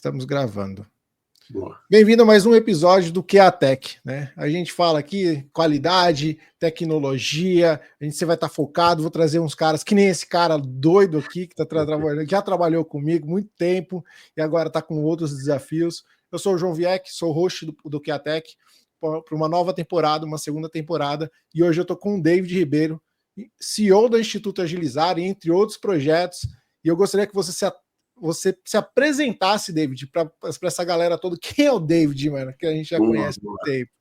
Estamos gravando. Boa. Bem-vindo a mais um episódio do QA Tech, né? A gente fala aqui qualidade, tecnologia, você vai estar focado, vou trazer uns caras que nem esse cara doido aqui, que trabalhando, já trabalhou comigo muito tempo e agora está com outros desafios. Eu sou o João Vieck, sou host do QA Tech para uma nova temporada, uma segunda temporada, e hoje eu estou com o David Ribeiro, CEO do Instituto Agilizar, entre outros projetos, e eu gostaria que você se apresentasse, David, para essa galera toda. Quem é o David, mano? Que a gente já conhece há muito tempo.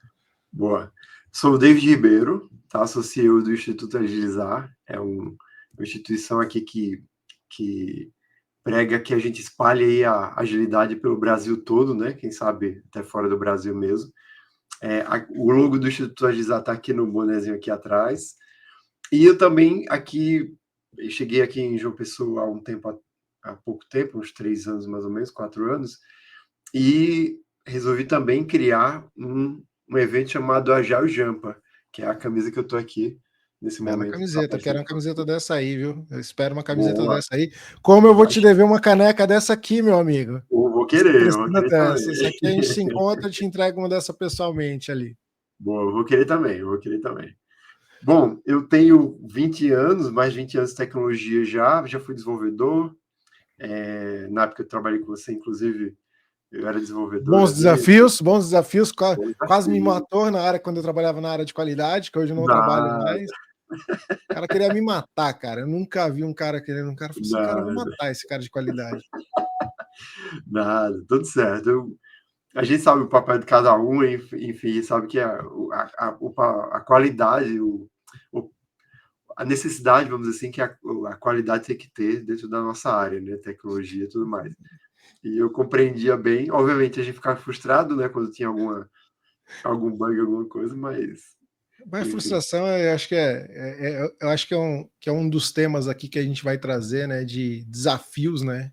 Boa. Sou o David Ribeiro, tá? Sou CEO do Instituto Agilizar. É uma instituição aqui que prega que a gente espalhe aí a agilidade pelo Brasil todo, né? Quem sabe até fora do Brasil mesmo. O logo do Instituto Agilizar está aqui no bonezinho aqui atrás. E eu também cheguei aqui em João Pessoa há pouco tempo, uns 3 anos mais ou menos, 4 anos, e resolvi também criar um evento chamado Agile Jampa, que é a camisa que eu tô aqui nesse Bela momento. camiseta, quero uma camiseta dessa aí, viu? Eu espero uma camiseta Boa. dessa aí. Como eu vou te dever uma caneca dessa aqui, meu amigo? Vou querer dessa. também. Essa aqui a gente se encontra e te entrega uma dessa pessoalmente ali. Boa, vou querer também. Bom, eu tenho 20 anos, mais de 20 anos de tecnologia já fui desenvolvedor. Na época eu trabalhei com você, inclusive, eu era desenvolvedor. Bons desafios. Quase me matou quando eu trabalhava na área de qualidade, que hoje eu não trabalho mais. O cara queria me matar, cara. Eu nunca vi um cara querendo. Um cara falou assim: cara, eu vou matar esse cara de qualidade. Nada, tudo certo. A gente sabe o papel de cada um, enfim, sabe que a qualidade, a necessidade, vamos dizer assim, que a qualidade tem que ter dentro da nossa área, né? Tecnologia e tudo mais. E eu compreendia bem. Obviamente, a gente ficava frustrado, né? Quando tinha algum bug, alguma coisa, mas... Mas frustração, eu acho que é um dos temas aqui que a gente vai trazer, né? De desafios, né?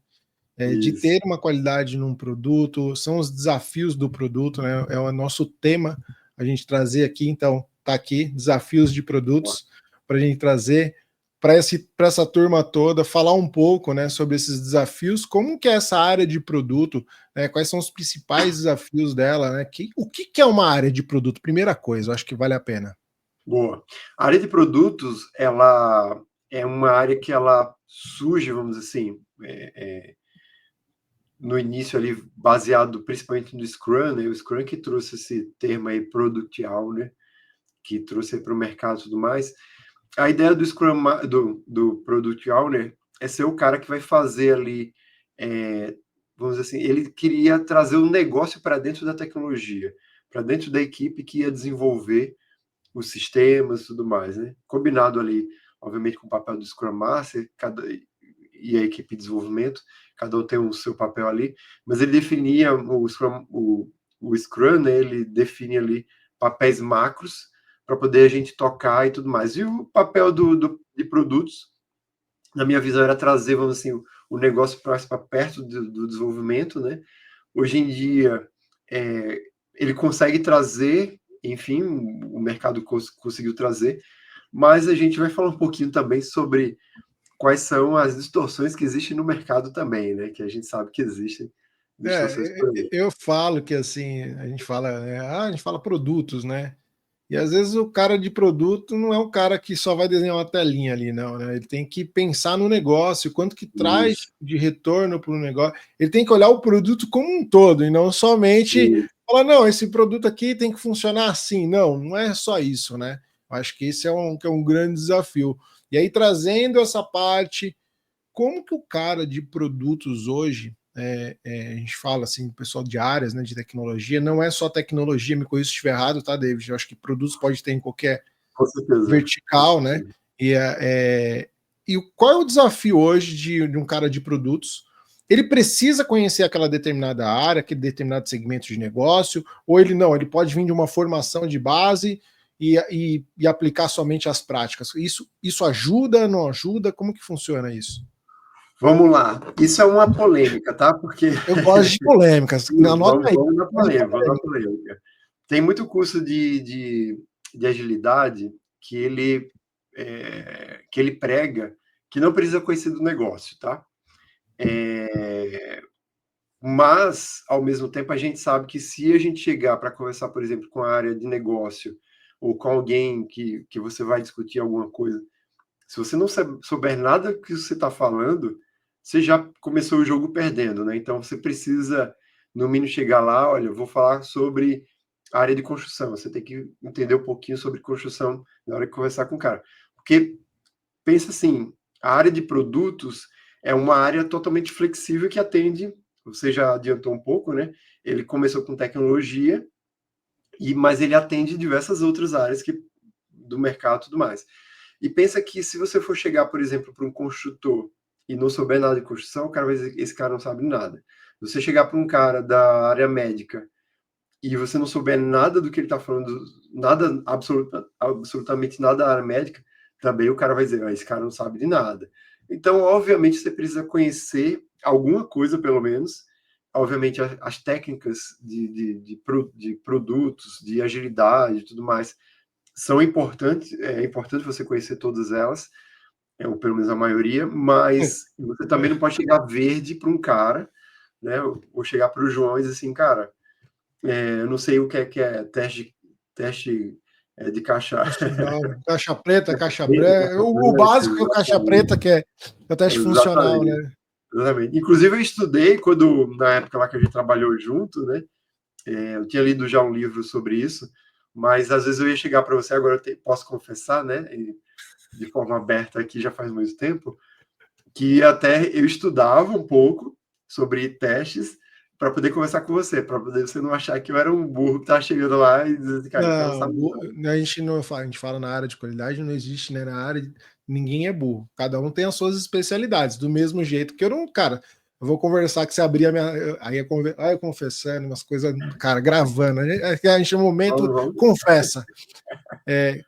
De ter uma qualidade num produto, são os desafios do produto, né? É o nosso tema a gente trazer aqui, então tá aqui, desafios de produtos, para a gente trazer para essa turma toda, falar um pouco, né, sobre esses desafios, como que é essa área de produto, né, quais são os principais desafios dela, né? O que é uma área de produto? Primeira coisa, eu acho que vale a pena. Boa. A área de produtos, ela é uma área que ela surge, vamos dizer assim, no início ali, baseado principalmente no Scrum, né? O Scrum que trouxe esse termo aí, Product Owner, que trouxe para o mercado e tudo mais. A ideia do Scrum, do Product Owner, é ser o cara que vai fazer ali, vamos dizer assim, ele queria trazer o negócio para dentro da tecnologia, para dentro da equipe que ia desenvolver os sistemas e tudo mais, né? Combinado ali, obviamente, com o papel do Scrum Master, e a equipe de desenvolvimento, cada um tem o seu papel ali, mas ele definia o Scrum, né, ele define ali papéis macros para poder a gente tocar e tudo mais. E o papel de produtos, na minha visão, era trazer, vamos assim, o negócio para perto do desenvolvimento, né? Hoje em dia, ele consegue trazer, enfim, o mercado conseguiu trazer, mas a gente vai falar um pouquinho também sobre quais são as distorções que existem no mercado também, né? Que a gente sabe que existem distorções por aí. Eu falo que assim, a gente fala produtos, né? E às vezes o cara de produto não é um cara que só vai desenhar uma telinha ali, não, né? Ele tem que pensar no negócio, quanto que traz de retorno para o negócio. Ele tem que olhar o produto como um todo e não somente falar, não, esse produto aqui tem que funcionar assim. Não, não é só isso, né? Eu acho que esse que é um grande desafio. E aí, trazendo essa parte, como que o cara de produtos hoje, a gente fala assim, pessoal de áreas, né, de tecnologia, não é só tecnologia, me corrija se estiver errado, tá, David? Eu acho que produtos pode ter em qualquer vertical, né? E qual é o desafio hoje de um cara de produtos? Ele precisa conhecer aquela determinada área, aquele determinado segmento de negócio, ou ele não, ele pode vir de uma formação de base e aplicar somente as práticas. Isso ajuda, não ajuda? Como que funciona isso? Vamos lá. Isso é uma polêmica, tá? Porque eu gosto de polêmicas. Anota aí. Vamos na polêmica. Tem muito curso de agilidade que ele prega que não precisa conhecer do negócio, tá? Mas, ao mesmo tempo, a gente sabe que se a gente chegar para conversar, por exemplo, com a área de negócio, ou com alguém que você vai discutir alguma coisa, se você não souber nada que você está falando, você já começou o jogo perdendo, né? Então, você precisa, no mínimo, chegar lá, olha, eu vou falar sobre a área de construção. Você tem que entender um pouquinho sobre construção na hora de conversar com o cara. Porque, pensa assim, a área de produtos é uma área totalmente flexível que atende, você já adiantou um pouco, né? Ele começou com tecnologia, mas ele atende diversas outras áreas do mercado e tudo mais. E pensa que se você for chegar, por exemplo, para um construtor e não souber nada de construção, o cara vai dizer que esse cara não sabe nada. Se você chegar para um cara da área médica e você não souber nada do que ele está falando, nada, absolutamente nada da área médica, também o cara vai dizer, esse cara não sabe de nada. Então, obviamente, você precisa conhecer alguma coisa, pelo menos. Obviamente, as técnicas de produtos, de agilidade e tudo mais, são importantes, é importante você conhecer todas elas, ou pelo menos a maioria, mas você também não pode chegar verde para um cara, né, ou chegar para o João e dizer assim, cara, eu não sei o que é teste de caixa... Caixa preta, caixa branca. O básico é o caixa preta, que é o teste funcional, né? Exatamente. Inclusive, eu estudei na época lá que a gente trabalhou junto, né? Eu tinha lido já um livro sobre isso, mas às vezes eu ia chegar para você, agora eu posso confessar, né? De forma aberta aqui já faz muito tempo, que até eu estudava um pouco sobre testes para poder conversar com você, para poder você não achar que eu era um burro que estava chegando lá e dizendo, cara, esse cara não sabe nada. A gente não fala, a gente fala na área de qualidade, não existe, né? Na área, ninguém é burro. Cada um tem as suas especialidades, do mesmo jeito que eu não, cara. Eu vou conversar que você abrir a minha. Aí eu confessando umas coisas, cara, gravando. A gente no momento confessa.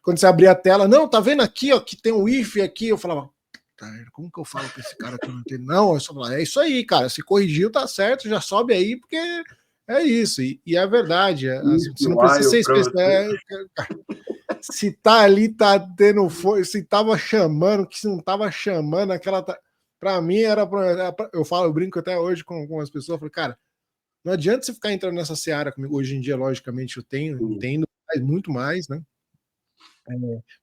Quando você abrir a tela, não, tá vendo aqui, ó, que tem um if aqui, eu falava, como que eu falo pra esse cara que eu não entendo? Não, eu só falo, é isso aí, cara. Se corrigiu, tá certo, já sobe aí, porque é isso. E é verdade. Você não precisa ser especial. Se tá ali, tá tendo fogo, se tava chamando, que se não tava chamando, aquela. Pra mim, eu falo, eu brinco até hoje com as pessoas, eu falo, cara, não adianta você ficar entrando nessa seara comigo. Hoje em dia, logicamente, eu entendo muito mais, né?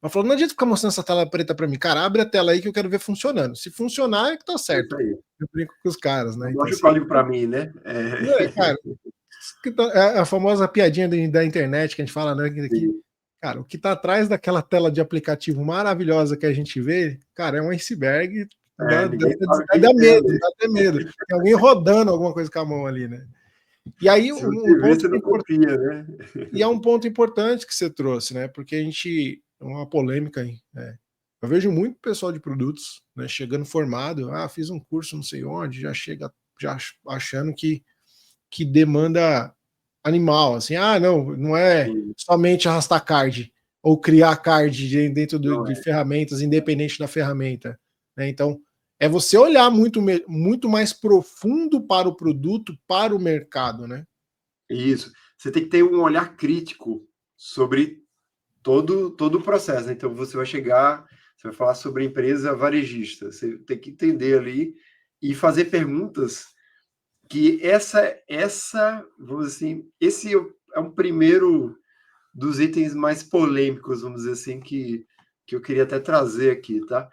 Mas falou, não adianta ficar mostrando essa tela preta para mim. Cara, abre a tela aí que eu quero ver funcionando. Se funcionar, é que tá certo. Eu brinco com os caras, né? Mostra o código para mim, né? Cara, é a famosa piadinha da internet que a gente fala, né? Que, cara, o que tá atrás daquela tela de aplicativo maravilhosa que a gente vê, cara, é um iceberg. Dá medo, dá até medo. Tem alguém rodando alguma coisa com a mão ali, né? E aí, se você vê, você não confia, né? E é um ponto importante que você trouxe, né? Porque a gente. Uma polêmica aí. Eu vejo muito pessoal de produtos, né, chegando formado, fiz um curso não sei onde, já chega já achando que demanda animal, assim, não é somente arrastar card ou criar card dentro de ferramentas, independente da ferramenta, né? Então, é você olhar muito mais profundo para o produto, para o mercado, né? Isso. Você tem que ter um olhar crítico sobre todo o processo, né? Então, você vai chegar, você vai falar sobre empresa varejista, você tem que entender ali e fazer perguntas que vamos dizer assim, esse é um primeiro dos itens mais polêmicos, vamos dizer assim, que eu queria até trazer aqui, tá?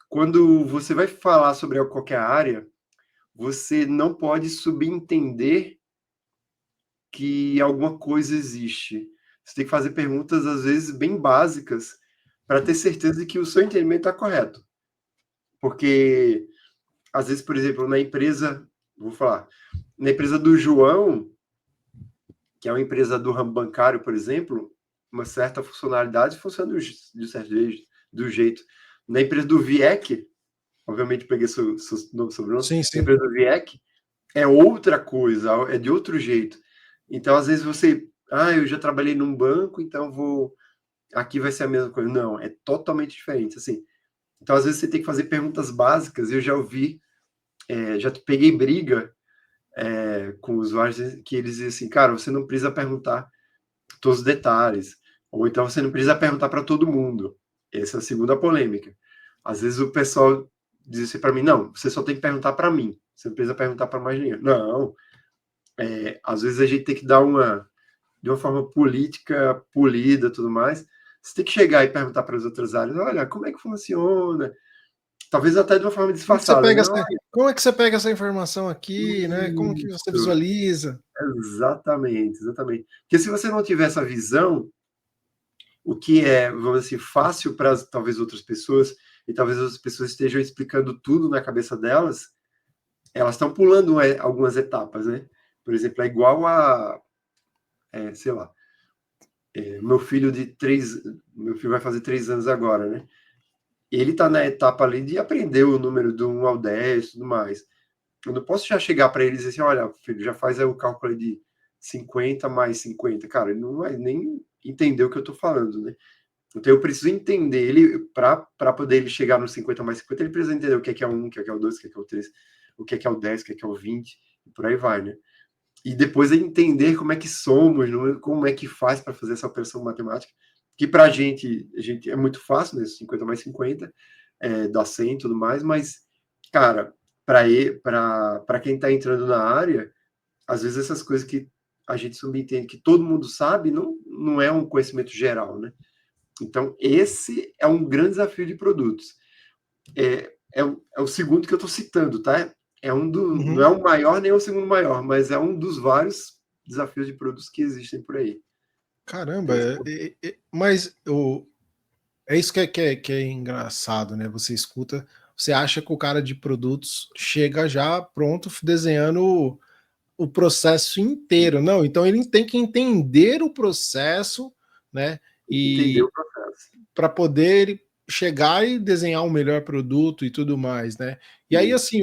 Quando você vai falar sobre qualquer área, você não pode subentender que alguma coisa existe. Você tem que fazer perguntas, às vezes, bem básicas, para ter certeza de que o seu entendimento está correto. Porque, às vezes, por exemplo, na empresa do João, que é uma empresa do ramo bancário, por exemplo, uma certa funcionalidade funciona de certo jeito. Na empresa do Vieck, obviamente peguei seu sobrenome, sim. Na empresa do Vieck, é outra coisa, é de outro jeito. Então, às vezes você, eu já trabalhei num banco, então aqui vai ser a mesma coisa. Não, é totalmente diferente, assim. Então, às vezes você tem que fazer perguntas básicas. Eu já ouvi, já peguei briga com usuários que eles dizem assim, cara, você não precisa perguntar todos os detalhes, ou então você não precisa perguntar para todo mundo. Essa é a segunda polêmica. Às vezes o pessoal diz assim para mim, não, você só tem que perguntar para mim, você não precisa perguntar para mais ninguém. Não, às vezes a gente tem que dar de uma forma política, polida, tudo mais. Você tem que chegar e perguntar para as outras áreas, olha, como é que funciona? Talvez até de uma forma disfarçada, né? Como é que você pega essa informação aqui, né? Como que você Isso, visualiza? exatamente, exatamente. Porque se você não tiver essa visão, o que é, vamos dizer, fácil para talvez outras pessoas, e talvez outras pessoas estejam explicando tudo na cabeça delas, elas estão pulando algumas etapas, né? Por exemplo, é igual sei lá, meu filho meu filho vai fazer 3 anos agora, né? Ele está na etapa ali de aprender o número do 1 ao 10 e tudo mais. Eu não posso já chegar para ele e dizer assim, olha, filho, já faz aí o cálculo de 50 mais 50. Cara, ele não vai nem entender o que eu estou falando, né? Então eu preciso entender ele, para poder ele chegar no 50 mais 50, ele precisa entender o que é o 1, o que é o 2, o que é o 3, o que é o 10, o que é o 20, e por aí vai, né? E depois é entender como é que somos, como é que faz para fazer essa operação matemática, que para a gente é muito fácil, né? 50 mais 50, dá 100 e tudo mais, mas, cara, para quem está entrando na área, às vezes essas coisas que a gente subentende que todo mundo sabe, não é um conhecimento geral, né? Então, esse é um grande desafio de produtos. É o segundo que eu estou citando, tá? Não é o maior nem o segundo maior, mas é um dos vários desafios de produtos que existem por aí. Caramba, mas é isso que é engraçado, né? Você escuta, você acha que o cara de produtos chega já pronto desenhando o processo inteiro. Não, então ele tem que entender o processo, né? Entender E o processo. para poder chegar e desenhar um melhor produto e tudo mais, né? E aí, Isso. assim,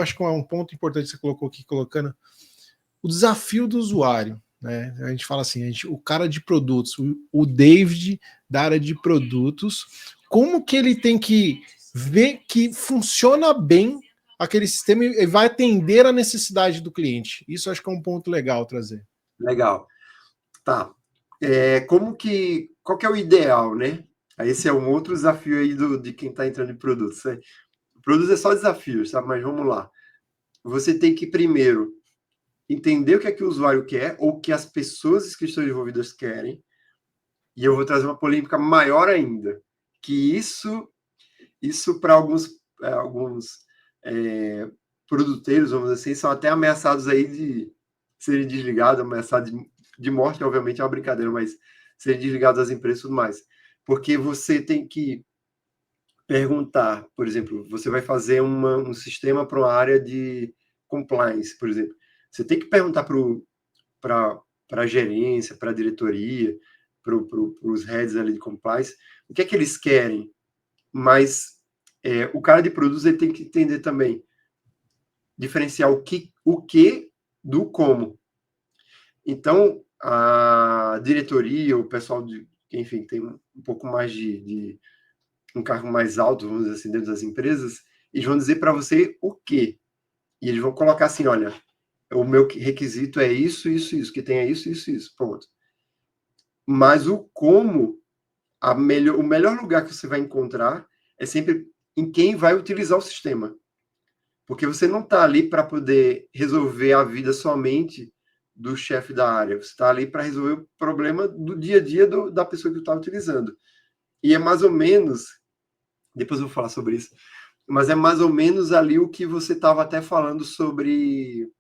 acho que um ponto importante que você colocou aqui, colocando o desafio do usuário, né? A gente fala assim, o cara de produtos, o David da área de produtos, como que ele tem que ver que funciona bem aquele sistema e vai atender a necessidade do cliente. Isso acho que é um ponto legal trazer. Legal. Tá. Qual que é o ideal, né? Esse é um outro desafio aí de quem está entrando em produtos, né? Produtos é só desafios, sabe? Mas vamos lá. Você tem que primeiro entender o que é que o usuário quer ou o que as pessoas que estão envolvidas querem. E eu vou trazer uma polêmica maior ainda, que isso para alguns produteiros, vamos dizer assim, são até ameaçados aí de serem desligados, ameaçados de morte, obviamente é uma brincadeira, mas serem desligados das empresas e tudo mais. Porque você tem que perguntar, por exemplo, você vai fazer um sistema para uma área de compliance, por exemplo. Você tem que perguntar para a gerência, para a diretoria, para os heads ali de compliance, o que é que eles querem, mas o cara de produtos ele tem que entender também, diferenciar o que do como. Então, a diretoria, o pessoal enfim, tem um pouco mais de um cargo mais alto, vamos dizer assim, dentro das empresas, eles vão dizer para você o quê. E eles vão colocar assim, olha, o meu requisito é isso, isso, isso, que tenha isso, isso, isso, pronto. Mas o como, o melhor lugar que você vai encontrar é sempre em quem vai utilizar o sistema. Porque você não está ali para poder resolver a vida somente do chefe da área. Você está ali para resolver o problema do dia a dia da pessoa que está utilizando. E é mais ou menos, depois eu vou falar sobre isso, mas é mais ou menos ali o que você estava até falando sobre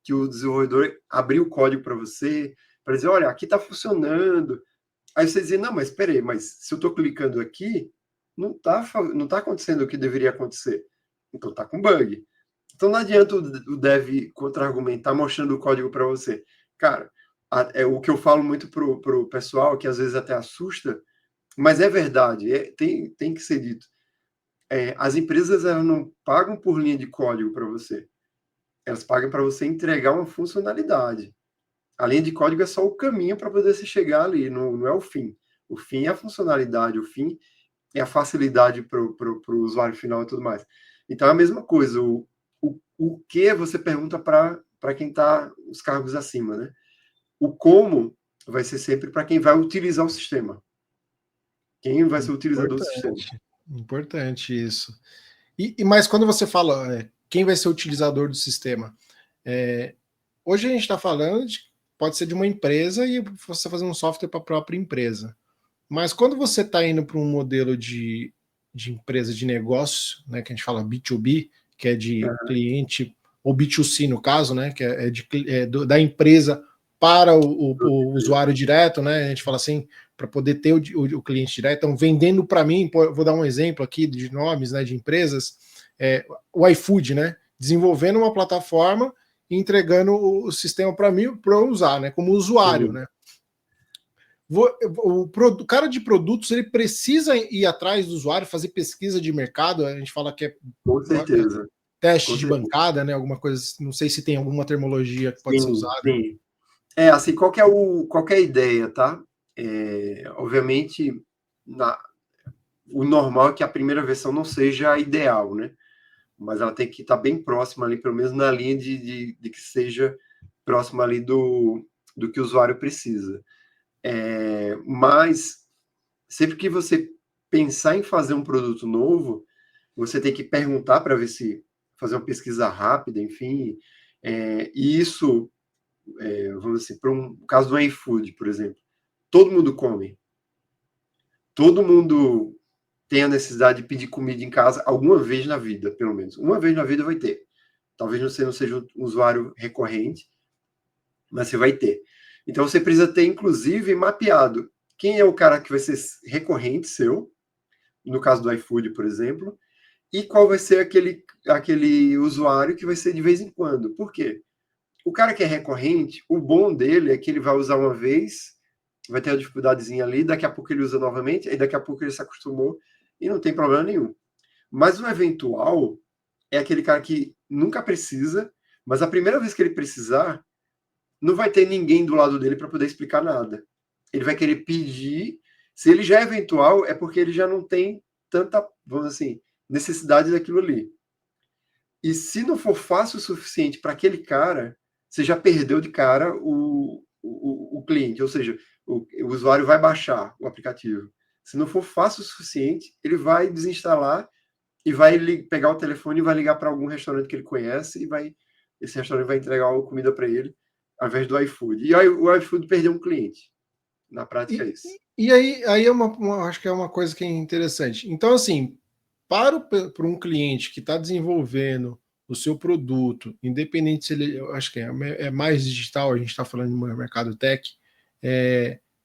que o desenvolvedor abriu o código para você, para dizer, olha, aqui está funcionando. Aí você dizia, não, mas espera aí, mas se eu estou clicando aqui, não tá acontecendo o que deveria acontecer. Então está com bug. Então não adianta o dev contra-argumentar mostrando o código para você. Cara, é o que eu falo muito pro pessoal, que às vezes até assusta, mas é verdade, tem que ser dito. As empresas elas não pagam por linha de código para você. Elas pagam para você entregar uma funcionalidade. A linha de código é só o caminho para poder se chegar ali, não é o fim. O fim é a funcionalidade, o fim é a facilidade para o usuário final e tudo mais. Então é a mesma coisa. O que você pergunta para quem está os cargos acima, né? O como vai ser sempre para quem vai utilizar o sistema. Quem vai ser o utilizador do sistema. Importante isso. Mas quando você fala quem vai ser o utilizador do sistema, hoje a gente está falando pode ser de uma empresa e você fazer um software para a própria empresa. Mas quando você está indo para um modelo de empresa de negócio, né, que a gente fala B2B, que é de cliente, ou B2C no caso, né, que da empresa para o usuário direto, né, a gente fala assim, para poder ter o cliente direto. Então, vendendo para mim, vou dar um exemplo aqui de nomes, né, de empresas, o iFood, né, desenvolvendo uma plataforma e entregando o sistema para mim, para eu usar, né, como usuário, né. O cara de produtos ele precisa ir atrás do usuário, fazer pesquisa de mercado. A gente fala que é Com certeza. teste de bancada, né? Alguma coisa, não sei se tem alguma termologia que pode ser usada. Sim. Assim, qual que é a ideia, tá? Obviamente, o normal é que a primeira versão não seja a ideal, né? Mas ela tem que estar bem próxima ali, pelo menos na linha de que seja próxima ali do que o usuário precisa. Mas sempre que você pensar em fazer um produto novo, você tem que perguntar para ver se fazer uma pesquisa rápida, enfim. E isso, vamos dizer, para um caso do iFood, por exemplo, todo mundo come, todo mundo tem a necessidade de pedir comida em casa alguma vez na vida, pelo menos. Uma vez na vida vai ter. Talvez você não seja um usuário recorrente, mas você vai ter. Então você precisa ter, inclusive, mapeado quem é o cara que vai ser recorrente seu, no caso do iFood, por exemplo, e qual vai ser aquele usuário que vai ser de vez em quando. Por quê? O cara que é recorrente, o bom dele é que ele vai usar uma vez, vai ter uma dificuldadezinha ali, daqui a pouco ele usa novamente, aí daqui a pouco ele se acostumou e não tem problema nenhum. Mas o eventual é aquele cara que nunca precisa, mas a primeira vez que ele precisar, não vai ter ninguém do lado dele para poder explicar nada. Ele vai querer pedir. Se ele já é eventual, é porque ele já não tem tanta, vamos assim, necessidade daquilo ali. E se não for fácil o suficiente para aquele cara, você já perdeu de cara o cliente, ou seja, o usuário vai baixar o aplicativo. Se não for fácil o suficiente, ele vai desinstalar e vai pegar o telefone e vai ligar para algum restaurante que ele conhece e esse restaurante vai entregar a comida para ele, ao invés do iFood. E aí o iFood perdeu um cliente. Na prática é isso. E aí acho que é uma coisa que é interessante. Então, assim, para um cliente que está desenvolvendo o seu produto, independente se ele, eu acho que é mais digital, a gente está falando de mercado tech,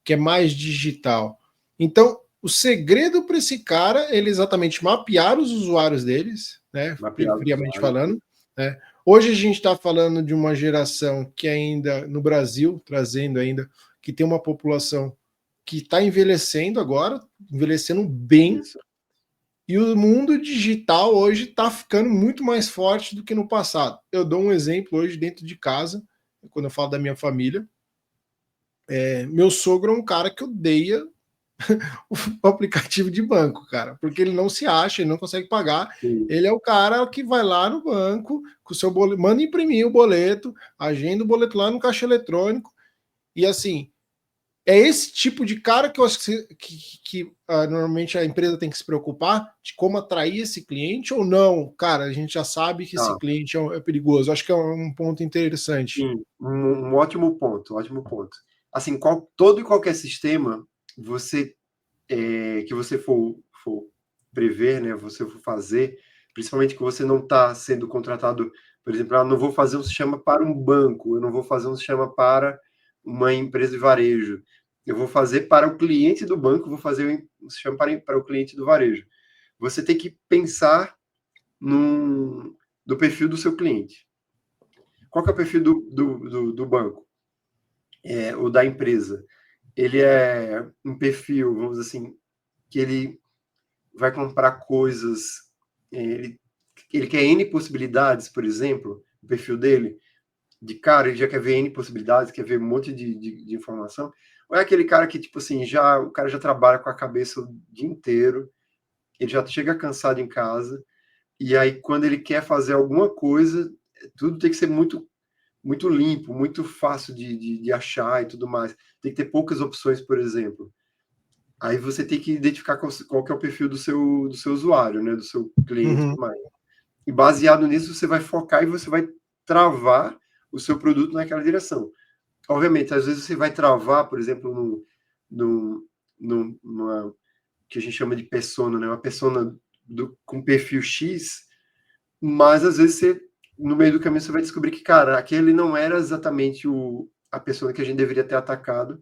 que é mais digital. Então, o segredo para esse cara, ele exatamente mapear os usuários deles, né, friamente falando, né. Hoje a gente está falando de uma geração que ainda, no Brasil, trazendo ainda, que tem uma população que está envelhecendo agora, envelhecendo bem, isso. E o mundo digital hoje está ficando muito mais forte do que no passado. Eu dou um exemplo hoje dentro de casa, quando eu falo da minha família. Meu sogro é um cara que odeia o aplicativo de banco, cara, porque ele não se acha, ele não consegue pagar. Sim. Ele é o cara que vai lá no banco, com o seu boleto, manda imprimir o boleto, agenda o boleto lá no caixa eletrônico, e assim, é esse tipo de cara que eu acho que normalmente a empresa tem que se preocupar de como atrair esse cliente ou não. Cara, a gente já sabe que esse cliente é perigoso. Acho que é um ponto interessante. Sim, um ótimo ponto, ótimo ponto. Assim, todo e qualquer sistema que você for prever, né, você for fazer, principalmente que você não está sendo contratado, por exemplo, não vou fazer um sistema para um banco, eu não vou fazer um sistema para uma empresa de varejo, eu vou fazer para o cliente do banco, vou fazer um sistema para o cliente do varejo. Você tem que pensar do perfil do seu cliente. Qual que é o perfil do banco? Ou da empresa? Ele é um perfil, vamos dizer assim, que ele vai comprar coisas, ele quer N possibilidades, por exemplo, o perfil dele, de cara, ele já quer ver N possibilidades, quer ver um monte de informação, ou é aquele cara que, tipo assim, o cara já trabalha com a cabeça o dia inteiro, ele já chega cansado em casa, e aí quando ele quer fazer alguma coisa, tudo tem que ser muito muito limpo, muito fácil de achar e tudo mais. Tem que ter poucas opções, por exemplo. Aí você tem que identificar qual que é o perfil do seu usuário, né, do seu cliente e tudo mais. E baseado nisso, você vai focar e você vai travar o seu produto naquela direção. Obviamente, às vezes você vai travar, por exemplo, numa que a gente chama de persona, né? Uma persona com perfil X, mas às vezes você, no meio do caminho, você vai descobrir que, cara, aquele não era exatamente a persona que a gente deveria ter atacado.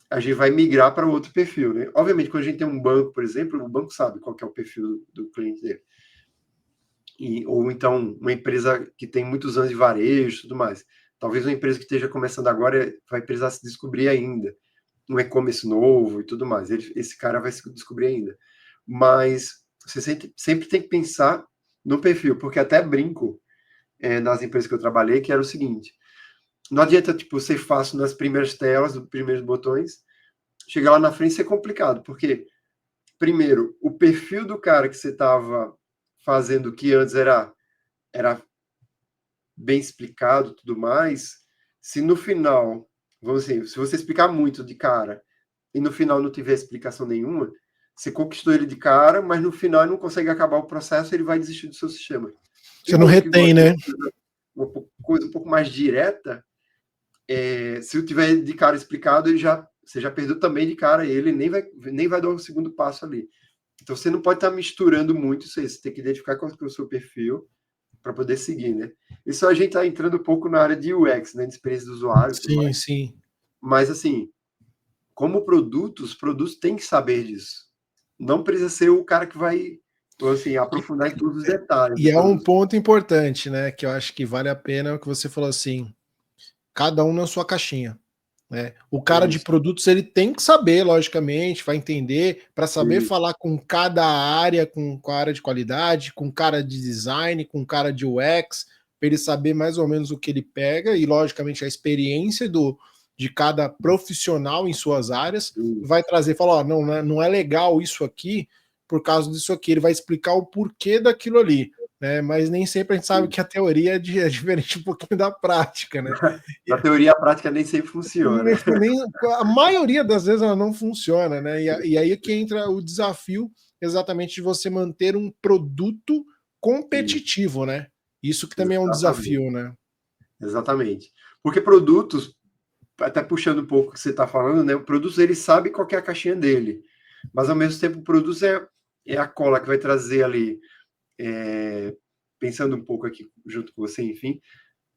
A gente vai migrar para outro perfil, né? Obviamente, quando a gente tem um banco, por exemplo, o banco sabe qual que é o perfil do cliente dele. Ou então uma empresa que tem muitos anos de varejo e tudo mais. Talvez uma empresa que esteja começando agora vai precisar se descobrir ainda. Um e-commerce novo e tudo mais. Esse cara vai se descobrir ainda. Mas você sempre tem que pensar no perfil, porque até brinco nas empresas que eu trabalhei, que era o seguinte: não adianta tipo, ser fácil nas primeiras telas, nos primeiros botões, chegar lá na frente e ser complicado, porque, primeiro, o perfil do cara que você estava fazendo, que antes era bem explicado tudo mais, se no final, vamos assim, se você explicar muito de cara e no final não tiver explicação nenhuma, você conquistou ele de cara, mas no final ele não consegue acabar o processo, ele vai desistir do seu sistema. Você não retém, né? Uma coisa um pouco mais direta, se eu tiver de cara explicado, você já perdeu também de cara ele, nem vai dar o segundo passo ali. Então você não pode estar misturando muito isso aí, você tem que identificar qual é o seu perfil para poder seguir, né? Isso a gente está entrando um pouco na área de UX, né, de experiência do usuário. Sim, sim. Mas assim, como produtos têm que saber disso. Não precisa ser o cara que vai, assim, aprofundar em todos os detalhes. E é um ponto importante, né? Que eu acho que vale a pena o que você falou assim: cada um na sua caixinha. Né? O cara de produtos ele tem que saber, logicamente, vai entender, para saber falar com cada área, com a área de qualidade, com cara de design, com cara de UX, para ele saber mais ou menos o que ele pega e, logicamente, a experiência de cada profissional em suas áreas vai trazer, falar, não é legal isso aqui por causa disso aqui, ele vai explicar o porquê daquilo ali. Né, mas nem sempre a gente sabe que a teoria é diferente um pouquinho da prática, né? Na teoria, a prática nem sempre funciona. A maioria das vezes ela não funciona, né? E aí é que entra o desafio exatamente de você manter um produto competitivo, né? Isso que também é um desafio, né? Exatamente. Porque produtos, até puxando um pouco o que você está falando, né? O produto ele sabe qual é a caixinha dele, mas ao mesmo tempo o produto é a cola que vai trazer ali. Pensando um pouco aqui junto com você, enfim,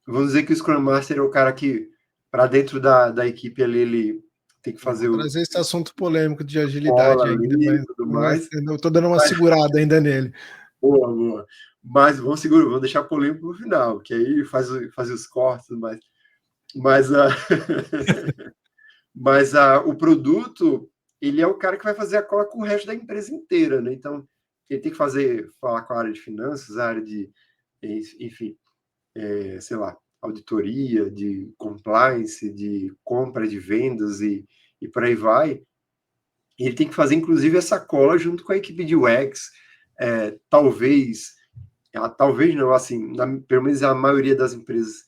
vamos dizer que o Scrum Master é o cara que, para dentro da equipe ali, ele tem que fazer trazer esse assunto polêmico de agilidade ainda, mas eu estou dando uma segurada ainda nele. Boa. Mas vamos deixar polêmico no final, que aí faz os cortes, mas o produto, ele é o cara que vai fazer a cola com o resto da empresa inteira, né? Então, ele tem que falar com a área de finanças, a área de, enfim, sei lá, auditoria, de compliance, de compra, de vendas e por aí vai. E ele tem que fazer, inclusive, essa cola junto com a equipe de UX, talvez não, assim, pelo menos a maioria das empresas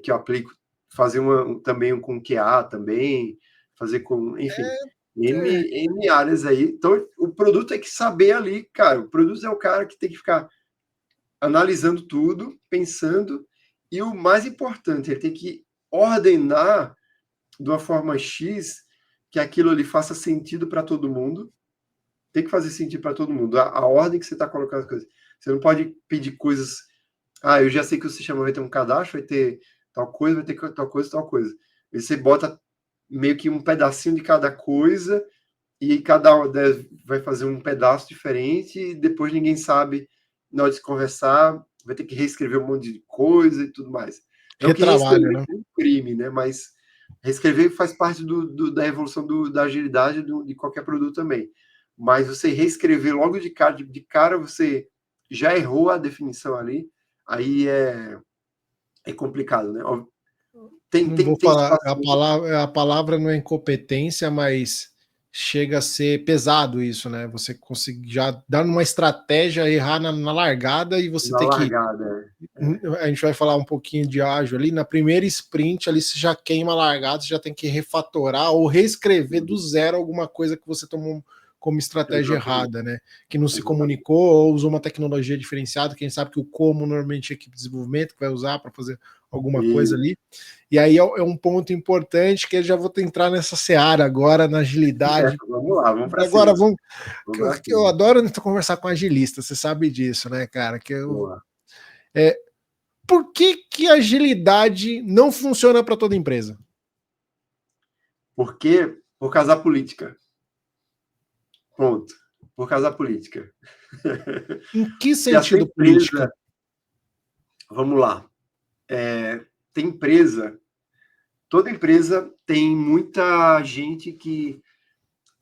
que eu aplico, fazer também com QA também, fazer com, enfim, N áreas aí. Então, o produto tem que saber ali, cara, o produto é o cara que tem que ficar analisando tudo, pensando, e o mais importante, ele tem que ordenar de uma forma X que aquilo ali faça sentido para todo mundo. Tem que fazer sentido para todo mundo. A ordem que você está colocando as coisas. Você não pode pedir coisas. Eu já sei que o sistema vai ter um cadastro, vai ter tal coisa, vai ter tal coisa, tal coisa. E você bota meio que um pedacinho de cada coisa e cada vai fazer um pedaço diferente e depois ninguém sabe, na hora de se conversar, vai ter que reescrever um monte de coisa e tudo mais. Não que reescrever né? é um crime, né? Mas reescrever faz parte da evolução da agilidade de qualquer produto também. Mas você reescrever logo de cara você já errou a definição ali, aí é complicado, né? Não vou falar, a palavra não é incompetência, mas chega a ser pesado isso, né? Você conseguir já dar uma estratégia, errar na largada e você ter que. A gente vai falar um pouquinho de ágil ali. Na primeira sprint, ali você já queima a largada, você já tem que refatorar ou reescrever do zero alguma coisa que você tomou como estratégia Exatamente. errada, né? Que não se Exatamente. comunicou ou usou uma tecnologia diferenciada, quem sabe que o como normalmente é a equipe de desenvolvimento que vai usar para fazer alguma coisa ali. E aí é um ponto importante que eu já vou entrar nessa seara agora, na agilidade. Vamos lá, vamos E para agora cima. vamos. Vamos Que para eu cima. adoro conversar com agilista, você sabe disso, né, cara? Vamos lá. Por que a agilidade não funciona para toda empresa? Por quê? Por causa da política. Ponto. Por causa da política. Em que Se a sua sentido política? empresa, vamos lá, tem empresa, toda empresa tem muita gente que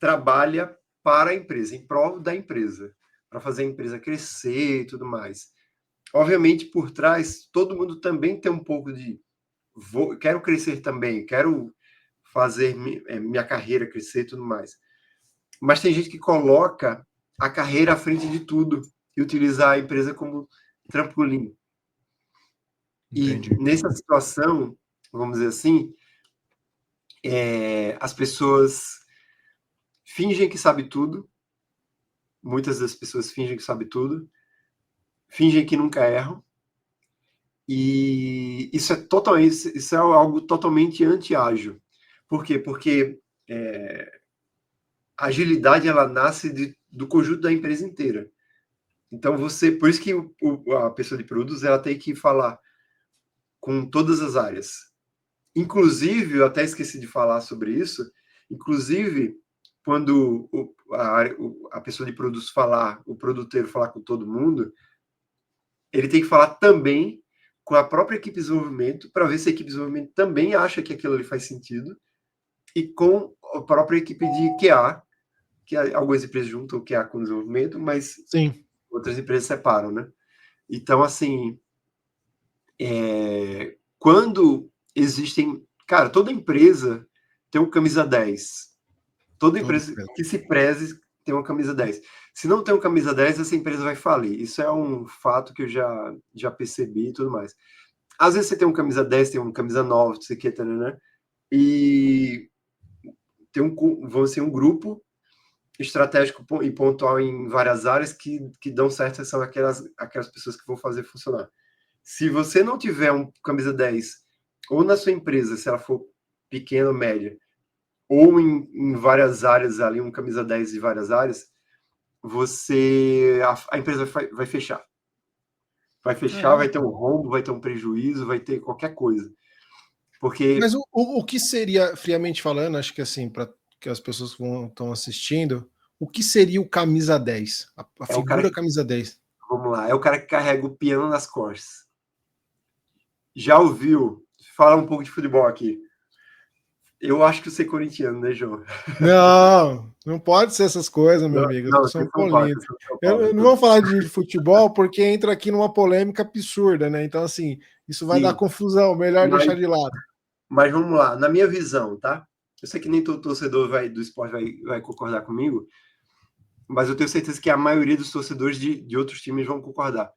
trabalha para a empresa, em prol da empresa, para fazer a empresa crescer e tudo mais. Obviamente, por trás, todo mundo também tem um pouco de quero crescer também, quero fazer minha carreira crescer e tudo mais. Mas tem gente que coloca a carreira à frente de tudo e utiliza a empresa como trampolim. E Entendi. nessa situação, vamos dizer assim, as pessoas fingem que sabe tudo, muitas das pessoas fingem que sabe tudo, fingem que nunca erram, e isso é algo totalmente anti-ágil. Por quê? Porque a agilidade ela nasce do conjunto da empresa inteira. Então por isso que a pessoa de produtos ela tem que falar com todas as áreas. Inclusive, eu até esqueci de falar sobre isso, inclusive, quando a pessoa de produtos falar, o produtor falar com todo mundo, ele tem que falar também com a própria equipe de desenvolvimento, para ver se a equipe de desenvolvimento também acha que aquilo ali faz sentido, e com a própria equipe de QA, que algumas empresas juntam o QA com o desenvolvimento, mas Sim. outras empresas separam, né? Então, assim, quando existem... Cara, toda empresa tem um camisa 10. Toda Todo empresa que se preze tem uma camisa 10. Se não tem uma camisa 10, essa empresa vai falir. Isso é um fato que eu já percebi e tudo mais. Às vezes você tem um camisa 10, tem um camisa 9, não sei o que, né? E vão ser um grupo estratégico e pontual em várias áreas que dão certo, são aquelas pessoas que vão fazer funcionar. Se você não tiver um camisa 10, ou na sua empresa, se ela for pequena ou média, ou em várias áreas ali, um camisa 10 de várias áreas, a empresa vai fechar. Vai fechar, vai ter um rombo, vai ter um prejuízo, vai ter qualquer coisa. Porque Mas o que seria, friamente falando, acho que assim, para que as pessoas que estão assistindo, o que seria o camisa 10? A é o cara figura que, camisa 10? vamos lá, é o cara que carrega o piano nas costas. Já ouviu? Fala um pouco de futebol aqui. Eu acho que você é corintiano, né, João? Não, não pode ser essas coisas, meu Não, amigo. Eu não, sou você é São São Paulo, Paulino. você é São Paulo. Eu não vou falar de futebol porque entra aqui numa polêmica absurda, né? Então, assim, isso vai dar Sim, confusão. Melhor mas, deixar de lado. mas vamos lá. Na minha visão, tá? Eu sei que nem todo torcedor do esporte vai concordar comigo, mas eu tenho certeza que a maioria dos torcedores de outros times vão concordar.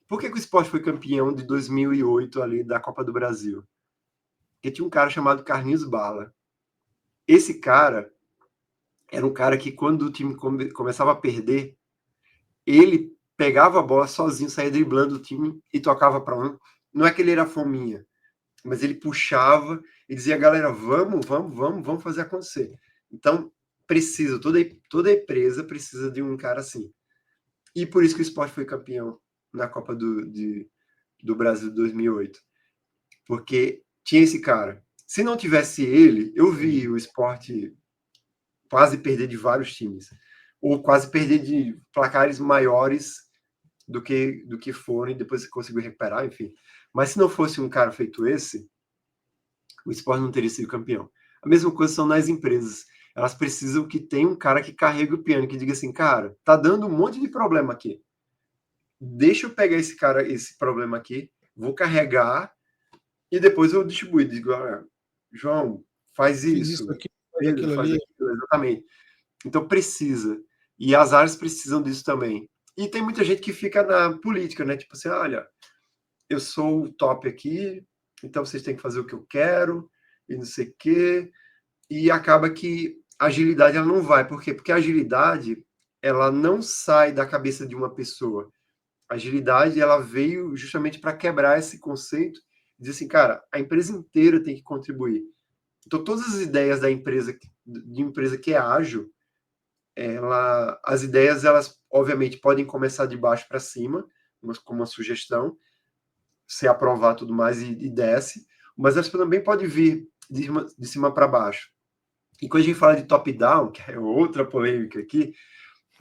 Por que o Sport foi campeão de 2008 ali da Copa do Brasil? Porque tinha um cara chamado Carlinhos Bala. Esse cara era um cara que quando o time começava a perder, ele pegava a bola sozinho, saía driblando o time e tocava para um. Não é que ele era fominha, mas ele puxava e dizia, galera, vamos fazer acontecer. Então, toda empresa precisa de um cara assim. E por isso que o Sport foi campeão na Copa do Brasil de 2008. Porque tinha esse cara. Se não tivesse ele, eu vi o Sport quase perder de vários times. Ou quase perder de placares maiores do que foram e depois conseguiu recuperar, enfim. Mas se não fosse um cara feito esse, o Sport não teria sido campeão. A mesma coisa são nas empresas. Elas precisam que tenha um cara que carregue o piano, que diga assim, cara, tá dando um monte de problema aqui. Deixa eu pegar esse problema aqui, vou carregar e depois eu distribuo. Digo, João, faz Fiz isso isso, aqui, faz Pedro, aquilo faz ali. aquilo, exatamente. Então precisa. E as áreas precisam disso também. E tem muita gente que fica na política, né? Tipo assim, olha, eu sou o top aqui, então vocês têm que fazer o que eu quero, e não sei o quê. E acaba que a agilidade ela não vai. Por quê? Porque a agilidade ela não sai da cabeça de uma pessoa. A agilidade ela veio justamente para quebrar esse conceito e dizer assim, cara, a empresa inteira tem que contribuir. Então, todas as ideias da empresa, de empresa que é ágil, as ideias, elas obviamente podem começar de baixo para cima, como uma sugestão, ser aprovado tudo mais e desce, mas elas também podem vir de cima para baixo. E quando a gente fala de top-down, que é outra polêmica aqui,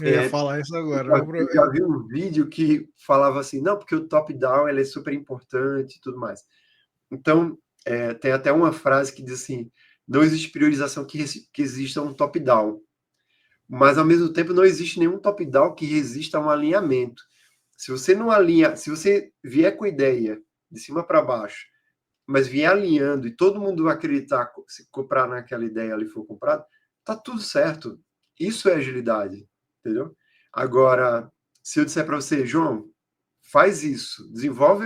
Eu ia falar isso agora. eu já vi um vídeo que falava assim, não, porque o top-down ele é super importante e tudo mais. Então, tem até uma frase que diz assim, não existe priorização que exista um top-down, mas ao mesmo tempo não existe nenhum top-down que resista a um alinhamento. Se você não alinha, se você vier com ideia de cima para baixo, mas vier alinhando e todo mundo vai acreditar, se comprar naquela ideia ali for comprado, tá tudo certo. Isso é agilidade, entendeu? Agora, se eu disser para você, João, faz isso, desenvolve